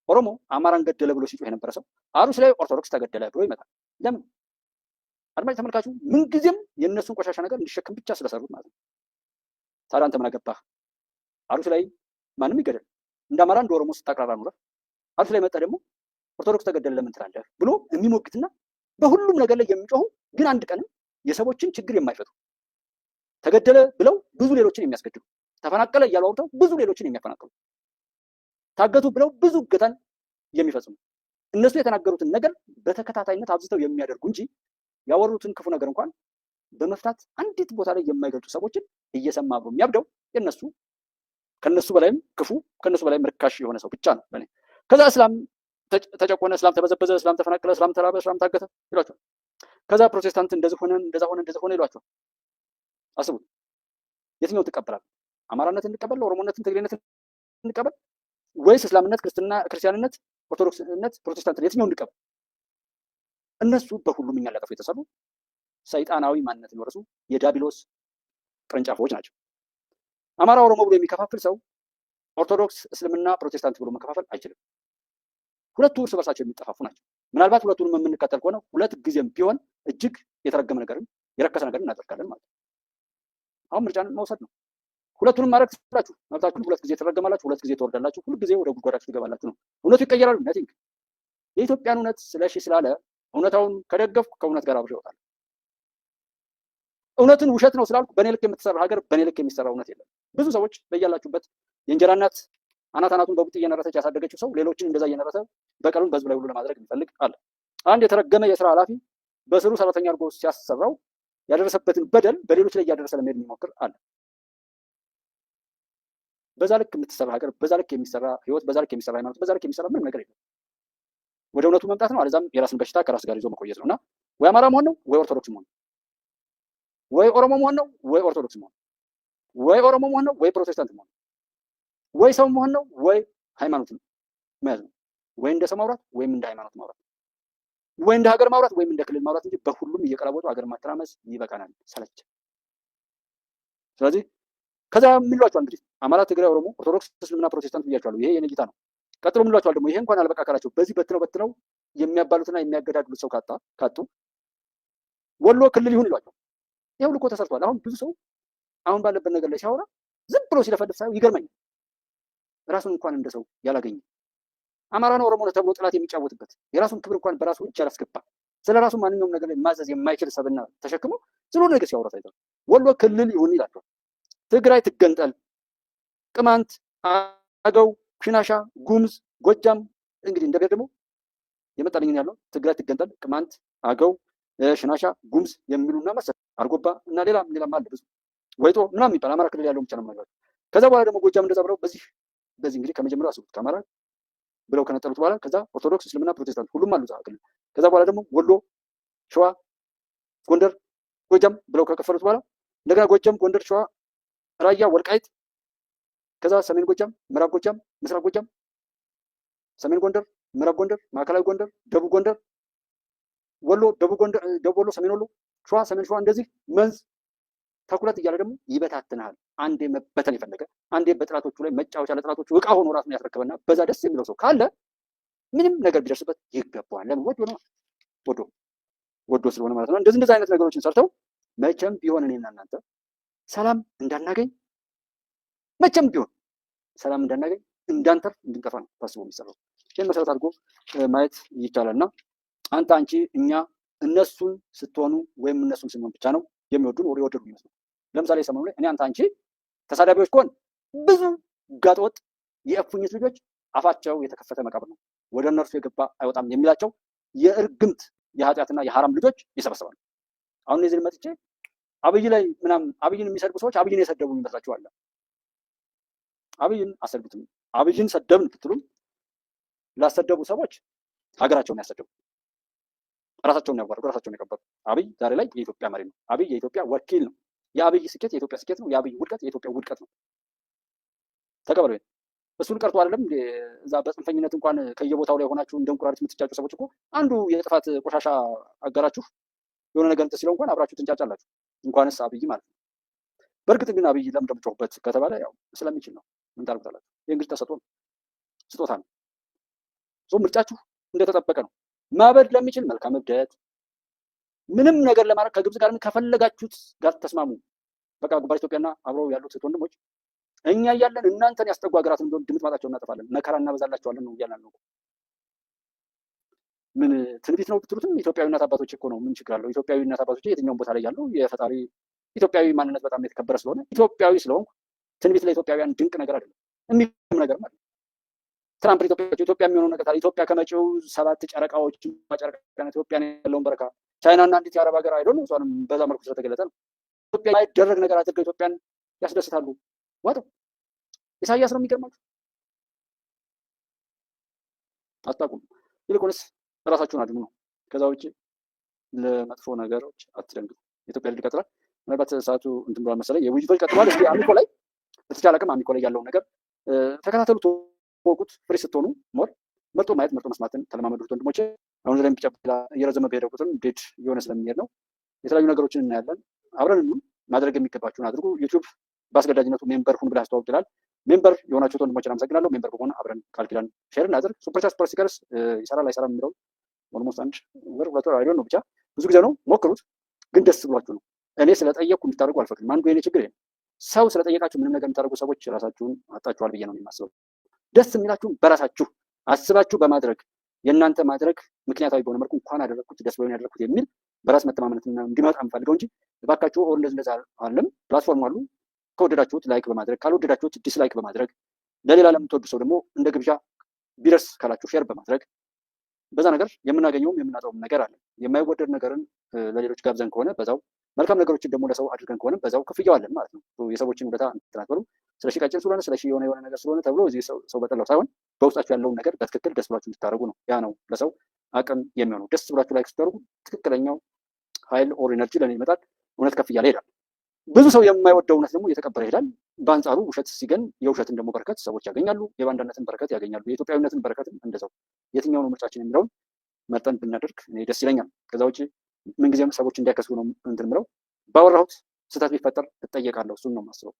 ኦሮሞ አማራን ገደለ ብሎ ሲጮህ የነበረ ሰው አሩስ ላይ ኦርቶዶክስ ተገደለ ብሎ ይመጣል። ለምን? አድማጭ ተመልካቹ ምንጊዜም የእነሱን ቆሻሻ ነገር እንዲሸክም ብቻ ስለሰሩት ማለት ነው። ታዲያ አንተ ምን አገባህ? አሩስ ላይ ማንም ይገደል እንደ አማራ እንደ ኦሮሞ ስታቅራራ ኑረህ አሩስ ላይ መጣ ደግሞ ኦርቶዶክስ ተገደለ ለምን ትላለህ ብሎ የሚሞግትና በሁሉም ነገር ላይ የሚጮሁ ግን አንድ ቀንም የሰዎችን ችግር የማይፈቱ ተገደለ ብለው ብዙ ሌሎችን የሚያስገድሉ ተፈናቀለ እያሉ አውርተው ብዙ ሌሎችን የሚያፈናቅሉ ታገቱ ብለው ብዙ እገታን የሚፈጽሙ እነሱ የተናገሩትን ነገር በተከታታይነት አብዝተው የሚያደርጉ እንጂ ያወሩትን ክፉ ነገር እንኳን በመፍታት አንዲት ቦታ ላይ የማይገልጹ ሰዎችን እየሰማ አብሮ የሚያብደው የነሱ ከነሱ በላይም ክፉ ከነሱ በላይም ርካሽ የሆነ ሰው ብቻ ነው። ከዛ እስላም ተጨቆነ፣ እስላም ተበዘበዘ፣ እስላም ተፈናቀለ፣ እስላም ተራበ፣ እስላም ታገተ ይሏቸዋል። ከዛ ፕሮቴስታንት እንደዚህ ሆነ እንደዛ ሆነ ይሏቸዋል። አስቡት፣ የትኛው ትቀበላል? አማራነት እንቀበል፣ ኦሮሞነትን፣ ትግሬነትን እንቀበል ወይስ እስላምነት፣ ክርስቲያንነት፣ ኦርቶዶክስነት፣ ፕሮቴስታንት የትኛው እንቀበል? እነሱ በሁሉም እኛን ሊያጠፉ የተሰሩ ሰይጣናዊ ማንነት የሚወርሱ የዳቢሎስ ቅርንጫፎች ናቸው። አማራ ኦሮሞ ብሎ የሚከፋፍል ሰው ኦርቶዶክስ፣ እስልምና፣ ፕሮቴስታንት ብሎ መከፋፈል አይችልም። ሁለቱ እርስ በርሳቸው የሚጠፋፉ ናቸው። ምናልባት ሁለቱንም የምንከተል ከሆነ ሁለት ጊዜም ቢሆን እጅግ የተረገመ ነገርን የረከሰ ነገርን እናደርጋለን ማለት ነው። አሁን ምርጫን መውሰድ ነው። ሁለቱንም ማድረግ ትችላላችሁ። መብታችሁን። ሁለት ጊዜ ትረገማላችሁ፣ ሁለት ጊዜ ትወርዳላችሁ፣ ሁሉ ጊዜ ወደ ጉድጓዳችሁ ትገባላችሁ ነው። እውነቱ ይቀየራሉ። ነቲንግ የኢትዮጵያን እውነት ስለሺ ስላለ እውነታውን ከደገፍኩ ከእውነት ጋር አብሬ እወጣለሁ። እውነትን ውሸት ነው ስላልኩ በእኔ ልክ የምትሰራ ሀገር በእኔ ልክ የሚሰራ እውነት የለም። ብዙ ሰዎች በያላችሁበት የእንጀራ እናት አናቱን በቡጥ እየነረሰች ያሳደገችው ሰው ሌሎችን እንደዛ እየነረሰ በቀሉን በህዝብ ላይ ሁሉ ለማድረግ የሚፈልግ አለ። አንድ የተረገመ የስራ ኃላፊ በስሩ ሰራተኛ አድርጎ ሲያሰራው ያደረሰበትን በደል በሌሎች ላይ እያደረሰ ለመሄድ የሚሞክር አለ። በዛ ልክ የምትሰራ ሀገር፣ በዛ ልክ የሚሰራ ህይወት፣ በዛ ልክ የሚሰራ ሃይማኖት፣ በዛ ልክ የሚሰራ ምንም ነገር የለም። ወደ እውነቱ መምጣት ነው። አለዛም የራስን በሽታ ከራስ ጋር ይዞ መቆየት ነው እና ወይ አማራ መሆን ነው ወይ ኦርቶዶክስ መሆን ነው፣ ወይ ኦሮሞ መሆን ነው ወይ ኦርቶዶክስ መሆን፣ ወይ ኦሮሞ መሆን ነው ወይ ፕሮቴስታንት መሆን፣ ወይ ሰው መሆን ነው ወይ ሃይማኖት መያዝ ነው። ወይ እንደ ሰው ማውራት ወይም እንደ ሃይማኖት ማውራት፣ ወይ እንደ ሀገር ማውራት ወይም እንደ ክልል ማውራት እንጂ በሁሉም እየቀለበጡ ሀገር ማተራመስ ይበቃናል፣ ሰለቸ። ስለዚህ ከዛ የሚሏቸዋል እንግዲህ አማራ፣ ትግራይ፣ ኦሮሞ፣ ኦርቶዶክስ፣ እስልምና፣ ፕሮቴስታንት ብያቸዋለሁ። ይሄ የኔ ጌታ ነው። ቀጥሎ የሚሏቸዋል ደግሞ ይሄ እንኳን አልበቃ ካላቸው በዚህ በትነው የሚያባሉትና የሚያገዳድሉት ሰው ካጡ ወሎ ክልል ይሁን ይሏቸው። ይሄ ሁሉ እኮ ተሰርቷል። አሁን ብዙ ሰው አሁን ባለበት ነገር ላይ ሲያወራ ዝም ብሎ ሲለፈልፍ ሳይሆን ይገርመኛል። ራሱን እንኳን እንደ ሰው ያላገኘ አማራ ነው ኦሮሞ ነው ተብሎ ጥላት የሚጫወትበት የራሱን ክብር እንኳን በራሱ እጅ አላስገባ ስለ ራሱ ማንኛውም ነገር ላይ ማዘዝ የማይችል ሰብና ተሸክሞ ስለሆነ ነገር ሲያወራ ታይቷል። ወሎ ክልል ይሁን ይላቸዋል። ትግራይ ትገንጠል፣ ቅማንት፣ አገው፣ ሽናሻ፣ ጉምዝ፣ ጎጃም እንግዲህ እንደ ብሔር ደግሞ የመጣልኝ ያለው ትግራይ ትገንጠል፣ ቅማንት፣ አገው፣ ሽናሻ፣ ጉምዝ የሚሉና መሰል አርጎባ እና ሌላም አለ ብዙ ወይጦ ምናምን የሚባል አማራ ክልል ያለው ብቻ ነው ማለት። ከዛ በኋላ ደግሞ ጎጃም እንደዛ ብለው በዚህ እንግዲህ ከመጀመሪያው አስቡት ከአማራ ብለው ከነጠሉት በኋላ ከዛ ኦርቶዶክስ፣ እስልምና፣ ፕሮቴስታንት ሁሉም አሉ እዛ ክልል። ከዛ በኋላ ደግሞ ወሎ፣ ሸዋ፣ ጎንደር፣ ጎጃም ብለው ከከፈሉት በኋላ እንደገና ጎጃም፣ ጎንደር፣ ሸዋ፣ ራያ፣ ወልቃይት፣ ከዛ ሰሜን ጎጃም፣ ምዕራብ ጎጃም፣ ምስራቅ ጎጃም፣ ሰሜን ጎንደር፣ ምዕራብ ጎንደር፣ ማዕከላዊ ጎንደር፣ ደቡብ ጎንደር፣ ወሎ፣ ደቡብ ጎንደር፣ ደቡብ ወሎ፣ ሰሜን ወሎ፣ ሸዋ፣ ሰሜን ሸዋ እንደዚህ መንዝ ተኩለት እያለ ደግሞ ይበታትናል። አንዴ መበተን የፈለገ አንዴ በጥላቶቹ ላይ መጫወቻ ለጥላቶቹ እቃ ሆኖ ራሱን ያስረክበና በዛ ደስ የሚለው ሰው ካለ ምንም ነገር ቢደርስበት ይገባዋል። ለምን? ወዶ ነው፣ ወዶ ስለሆነ ማለት ነው። እንደዚህ አይነት ነገሮችን ሰርተው መቼም ቢሆን እኔና እናንተ ሰላም እንዳናገኝ፣ መቼም ቢሆን ሰላም እንዳናገኝ፣ እንዳንተርፍ፣ እንድንጠፋ ነው ታስቦ የሚሰራው። ይህን መሰረት አድርጎ ማየት ይቻላል። እና አንተ፣ አንቺ፣ እኛ እነሱን ስትሆኑ ወይም እነሱን ስንሆን ብቻ ነው የሚወዱን ወደ የወደዱ ይመስሉ። ለምሳሌ ሰሞኑ ላይ እኔ፣ አንተ፣ አንቺ ተሳዳቢዎች ከሆን ብዙ ጋጠወጥ የእፉኝት ልጆች አፋቸው የተከፈተ መቃብር ነው፣ ወደ እነርሱ የገባ አይወጣም የሚላቸው የእርግምት የኃጢአትና የሐራም ልጆች ይሰበሰባሉ። አሁን እዚህ መጥቼ አብይ ላይ ምናምን አብይን የሚሰድቡ ሰዎች አብይን የሰደቡ ይመስላችኋል? አብይን አሰድቡትም። አብይን ሰደብን ብትሉም ላሰደቡ ሰዎች ሀገራቸውን ያሰደቡ፣ ራሳቸውን ያዋረዱ፣ ራሳቸውን የቀበሩ። አብይ ዛሬ ላይ የኢትዮጵያ መሪ ነው። አብይ የኢትዮጵያ ወኪል ነው። የአብይ ስኬት የኢትዮጵያ ስኬት ነው። የአብይ ውድቀት የኢትዮጵያ ውድቀት ነው። ተቀበሉ። እሱን ቀርቶ አይደለም እዛ በጽንፈኝነት እንኳን ከየቦታው ላይ ሆናችሁ እንደ እንቁራሪት የምትጫጩ ሰዎች እኮ አንዱ የጥፋት ቆሻሻ አጋራችሁ የሆነ ነገር እንትን ሲለው እንኳን አብራችሁ ትንጫጫላችሁ። እንኳንስ አብይ ማለት ነው። በእርግጥ ግን አብይ ለምን እንደምትጮህበት ከተባለ ያው ስለሚችል ነው። ምን ታደርጉታላችሁ? ይህ እንግዲህ ተሰጥቶ ነው፣ ስጦታ ነው። ምርጫችሁ እንደተጠበቀ ነው። ማበድ ለሚችል መልካም እብደት፣ ምንም ነገር ለማድረግ ከግብጽ ጋር ከፈለጋችሁት ጋር ተስማሙ። በቃ ጉባኤ ኢትዮጵያና አብረው ያሉት ወንድሞች እኛ እያለን እናንተን ያስጠጉ ሀገራትን ቢሆን ድምፅ ማጣቸውን እናጠፋለን፣ መከራ እናበዛላቸዋለን ነው እያልን ነው። ምን ትንቢት ነው ብትሉትም ኢትዮጵያዊ እናት አባቶች እኮ ነው። ምን ችግር አለው? ኢትዮጵያዊ እናት አባቶች የትኛውን ቦታ ላይ ያለው የፈጣሪ ኢትዮጵያዊ ማንነት በጣም የተከበረ ስለሆነ ኢትዮጵያዊ ስለሆንኩ ትንቢት ለኢትዮጵያውያን ድንቅ ነገር አይደለም፣ የሚገርም ነገር ማለት ነው። ትራምፕ ኢትዮጵያ የሚሆነው ነገር ኢትዮጵያ ከመጪው 7 ጨረቃዎች ጨረቃ ኢትዮጵያን ያለውን በረካ ቻይናና አንዲት የአረብ ሀገር አይደለም እሷንም በዛ መልኩ ስለተገለጠ ነው። ኢትዮጵያ የማይደረግ ነገር አድርገው ኢትዮጵያን ያስደስታሉ። ዋጠው ኢሳያስ ነው የሚገርማችሁ። አታውቁም። ይልቁንስ ራሳችሁን አድኑ ነው። ከዛ ውጭ ለመጥፎ ነገሮች አትደንግጡ። ኢትዮጵያ ልጅ ይቀጥላል። ምናልባት ሰዓቱ እንትን ብሏል መሰለኝ። የውይይቶች ቀጥሏል። እስኪ አሚኮ ላይ በተቻለ አቅም አሚኮ ላይ ያለውን ነገር ተከታተሉት፣ ወቁት። ፍሬ ስትሆኑ ሞር መርጦ ማየት መርጦ መስማትን ተለማመዱት ወንድሞቼ። አሁን ላይ የሚጨበላ እየረዘመ በሄደ ቁጥር ዴድ እየሆነ ስለሚሄድ ነው። የተለያዩ ነገሮችን እናያለን። አብረን ማድረግ የሚገባችሁን አድርጉ። ዩቲዩብ በአስገዳጅነቱ ሜምበር ሁን ብለህ አስተዋውቅ ይላል። ሜምበር የሆናችሁት ወንድሞችን አመሰግናለሁ። ሜምበር በሆነ አብረን ቃል ኪዳን ሼር እናድርግ። ሱፐርቻት ሱፐር ስቲከርስ ይሰራል አይሰራም የሚለው ኦልሞስት 1 ወር 2 ወር አይደል ነው። ብቻ ብዙ ጊዜ ነው፣ ሞክሩት። ግን ደስ ብሏችሁ ነው። እኔ ስለጠየቅኩ እንድታደርጉ አልፈቅድም። አንዱ የኔ ችግር ሰው ስለጠየቃችሁ ምንም ነገር የምታደርጉ ሰዎች ራሳችሁን አጣችኋል ብዬ ነው የማስበው። ደስ የሚላችሁ በራሳችሁ አስባችሁ በማድረግ የእናንተ ማድረግ ምክንያታዊ በሆነ መልኩ እንኳን አደረግኩት ደስ ብሎኝ ያደረግኩት የሚል በራስ መተማመንና እንዲመጣ የምፈልገው እንጂ እባካችሁ እንደዛ አለም ፕላትፎርም አሉ። ከወደዳችሁት ላይክ በማድረግ ካልወደዳችሁት ዲስላይክ በማድረግ ለሌላ ለምትወዱ ሰው ደግሞ እንደ ግብዣ ቢደርስ ካላችሁ ሼር በማድረግ በዛ ነገር የምናገኘውም የምናጣውም ነገር አለ። የማይወደድ ነገርን ለሌሎች ጋብዘን ከሆነ በዛው መልካም ነገሮችን ደግሞ ለሰው አድርገን ከሆነ በዛው ክፍያው አለን ማለት ነው። የሰዎችን ውለታ ተናገሩ። ስለሺ ቀጭን ስለሆነ ስለሺ የሆነ ነገር ስለሆነ ተብሎ እዚህ ሰው በጠላው ሳይሆን በውስጣችሁ ያለውን ነገር በትክክል ደስ ብላችሁ እንድታደርጉ ነው። ያ ነው ለሰው አቅም የሚሆነው። ደስ ብላችሁ ላይክ ስታደርጉ ትክክለኛው ኃይል ኦር ኤነርጂ ለኔ ይመጣል። እውነት ከፍ እያለ ይሄዳል። ብዙ ሰው የማይወደው እውነት ደግሞ እየተቀበረ ይሄዳል። በአንጻሩ ውሸት ሲገን የውሸትን ደግሞ በረከት ሰዎች ያገኛሉ። የባንዳነትን በረከት ያገኛሉ። የኢትዮጵያዊነትን በረከትም እንደዛው። የትኛው ነው ምርጫችን የሚለውን መርጠን ብናደርግ እኔ ደስ ይለኛል። ከዛ ውጭ ምንጊዜም ሰዎች እንዲያከስቡ ነው እንትን ምለው። ባወራሁት ስህተት ቢፈጠር እጠየቃለሁ። እሱን ነው የማስበው።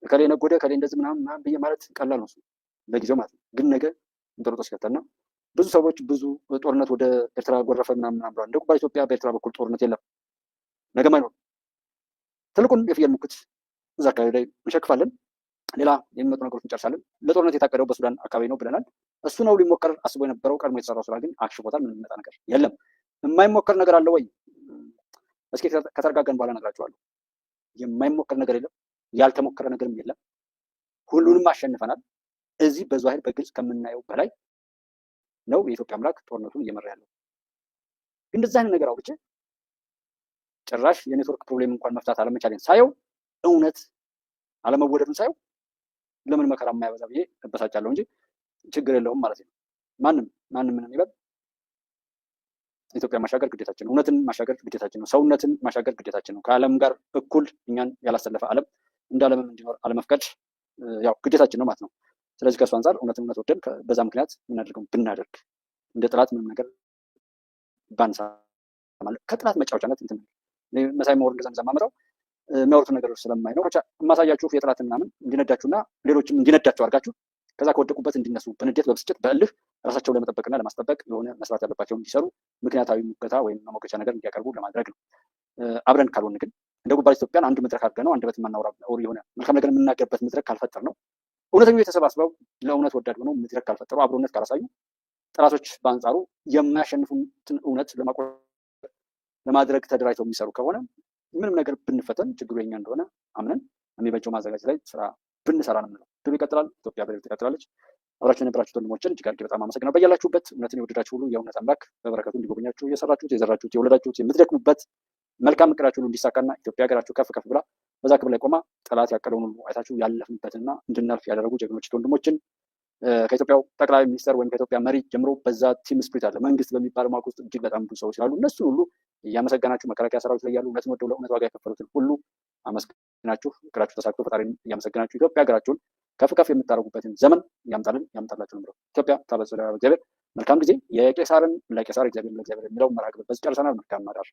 ከሌ ነጎደ ከሌ እንደዚህ ምናምን ብዬ ማለት ቀላል ነው ለጊዜው ማለት ነው። ግን ነገ እንጠሮጦ ሲከተልና ብዙ ሰዎች ብዙ ጦርነት ወደ ኤርትራ ጎረፈ ምናምን ብለዋል። እንደ ኩባንያ ኢትዮጵያ በኤርትራ በኩል ጦርነት የለም፣ ነገም አይኖርም። ትልቁን የፍየል ሙክት እዛ አካባቢ ላይ እንሸክፋለን። ሌላ የሚመጡ ነገሮች እንጨርሳለን። ለጦርነት የታቀደው በሱዳን አካባቢ ነው ብለናል። እሱ ነው ሊሞከር አስቦ የነበረው። ቀድሞ የተሰራው ስራ ግን አክሽፎታል። ምንም የሚመጣ ነገር የለም። የማይሞከር ነገር አለ ወይ? እስኪ ከተረጋጋን በኋላ እነግራችኋለሁ። የማይሞከር ነገር የለም፣ ያልተሞከረ ነገርም የለም። ሁሉንም አሸንፈናል። እዚህ በዛሂር በግልጽ ከምናየው በላይ ነው የኢትዮጵያ አምላክ ጦርነቱን እየመራ ያለው። ግን እንደዛ አይነት ነገር አውርቼ ጭራሽ የኔትወርክ ፕሮብሌም እንኳን መፍታት አለመቻሌን ሳየው፣ እውነት አለመወደዱን ሳየው ለምን መከራ የማያበዛ ብዬ እበሳጫለሁ እንጂ ችግር የለውም ማለት ነው። ማንም ምንም ይበል ኢትዮጵያ ማሻገር ግዴታችን ነው። እውነትን ማሻገር ግዴታችን ነው። ሰውነትን ማሻገር ግዴታችን ነው። ከዓለም ጋር እኩል እኛን ያላሰለፈ ዓለም እንደ ዓለምም እንዲኖር አለመፍቀድ ያው ግዴታችን ነው ማለት ነው። ስለዚህ ከእሱ አንጻር እውነት ወደን በዛ ምክንያት የምናደርገው ብናደርግ እንደ ጥላት ምንም ነገር ባንሳ ማለት ከጥላት መጫወቻነት እንትን መሳይ መወር እንደዛ ማምራው የሚያወሩትን ነገሮች ስለማይ ነው። የማሳያችሁ የጠላት ምናምን እንዲነዳችሁና ሌሎችም እንዲነዳቸው አድርጋችሁ ከዛ ከወደቁበት እንዲነሱ በንዴት በብስጭት በእልህ ራሳቸውን ለመጠበቅና ለማስጠበቅ የሆነ መስራት ያለባቸውን እንዲሰሩ ምክንያታዊ ሙገታ ወይም መሞገቻ ነገር እንዲያቀርቡ ለማድረግ ነው። አብረን ካልሆን ግን እንደ ጉባኤ ኢትዮጵያን አንድ መድረክ አድርገን ነው አንደበት የማናወራ የሆነ መልካም ነገር የምናገርበት መድረክ ካልፈጠር ነው እውነተኞች የተሰባስበው ለእውነት ወዳድ ሆነው መድረክ ካልፈጠሩ አብሮነት ካላሳዩ ጠላቶች በአንጻሩ የማያሸንፉትን እውነት ለማድረግ ተደራጅተው የሚሰሩ ከሆነ ምንም ነገር ብንፈተን ችግሩ የኛ እንደሆነ አምነን የሚበጀው ማዘጋጀት ላይ ስራ ብንሰራ ነው የምንለው። ድሉ ይቀጥላል። ኢትዮጵያ በድል ትቀጥላለች። አብራችሁ የነበራችሁት ወንድሞችን እጅግ አድርጌ በጣም አመሰግናለሁ። በያላችሁበት እውነትን የወደዳችሁ ሁሉ የእውነት አምላክ በበረከቱ እንዲጎበኛችሁ የሰራችሁት፣ የዘራችሁት፣ የወለዳችሁት የምትደክሙበት መልካም እቅዳችሁ ሁሉ እንዲሳካና ኢትዮጵያ ሀገራችሁ ከፍ ከፍ ብላ በዛ ክብር ላይ ቆማ ጠላት ያቀደውን ሁሉ አይታችሁ ያለፍንበትና እንድናልፍ ያደረጉ ጀግኖች ወንድሞችን ከኢትዮጵያው ጠቅላይ ሚኒስትር ወይም ከኢትዮጵያ መሪ ጀምሮ በዛ ቲም ስፕሪት አለ መንግስት በሚባለው ማዕቀፍ ውስጥ እጅግ በጣም ብዙ ሰዎች ስላሉ እነሱን ሁሉ እያመሰገናችሁ መከላከያ ሰራዊት ላይ ያሉ እውነትን ወደው ለእውነት ዋጋ የከፈሉትን ሁሉ አመስግናችሁ እቅዳችሁ ተሳክቶ ፈጣሪን እያመሰገናችሁ ኢትዮጵያ ሀገራችሁን ከፍ ከፍ የምታደርጉበትን ዘመን ያምጣልን ያምጣላችሁ ነው። ኢትዮጵያ ታበጽሕ እግዚአብሔር። መልካም ጊዜ። የቄሳርን ለቄሳር እግዚአብሔር ለእግዚአብሔር የሚለው መርሃ ግብር በዚህ ጨርሰናል። መልካም ማዳር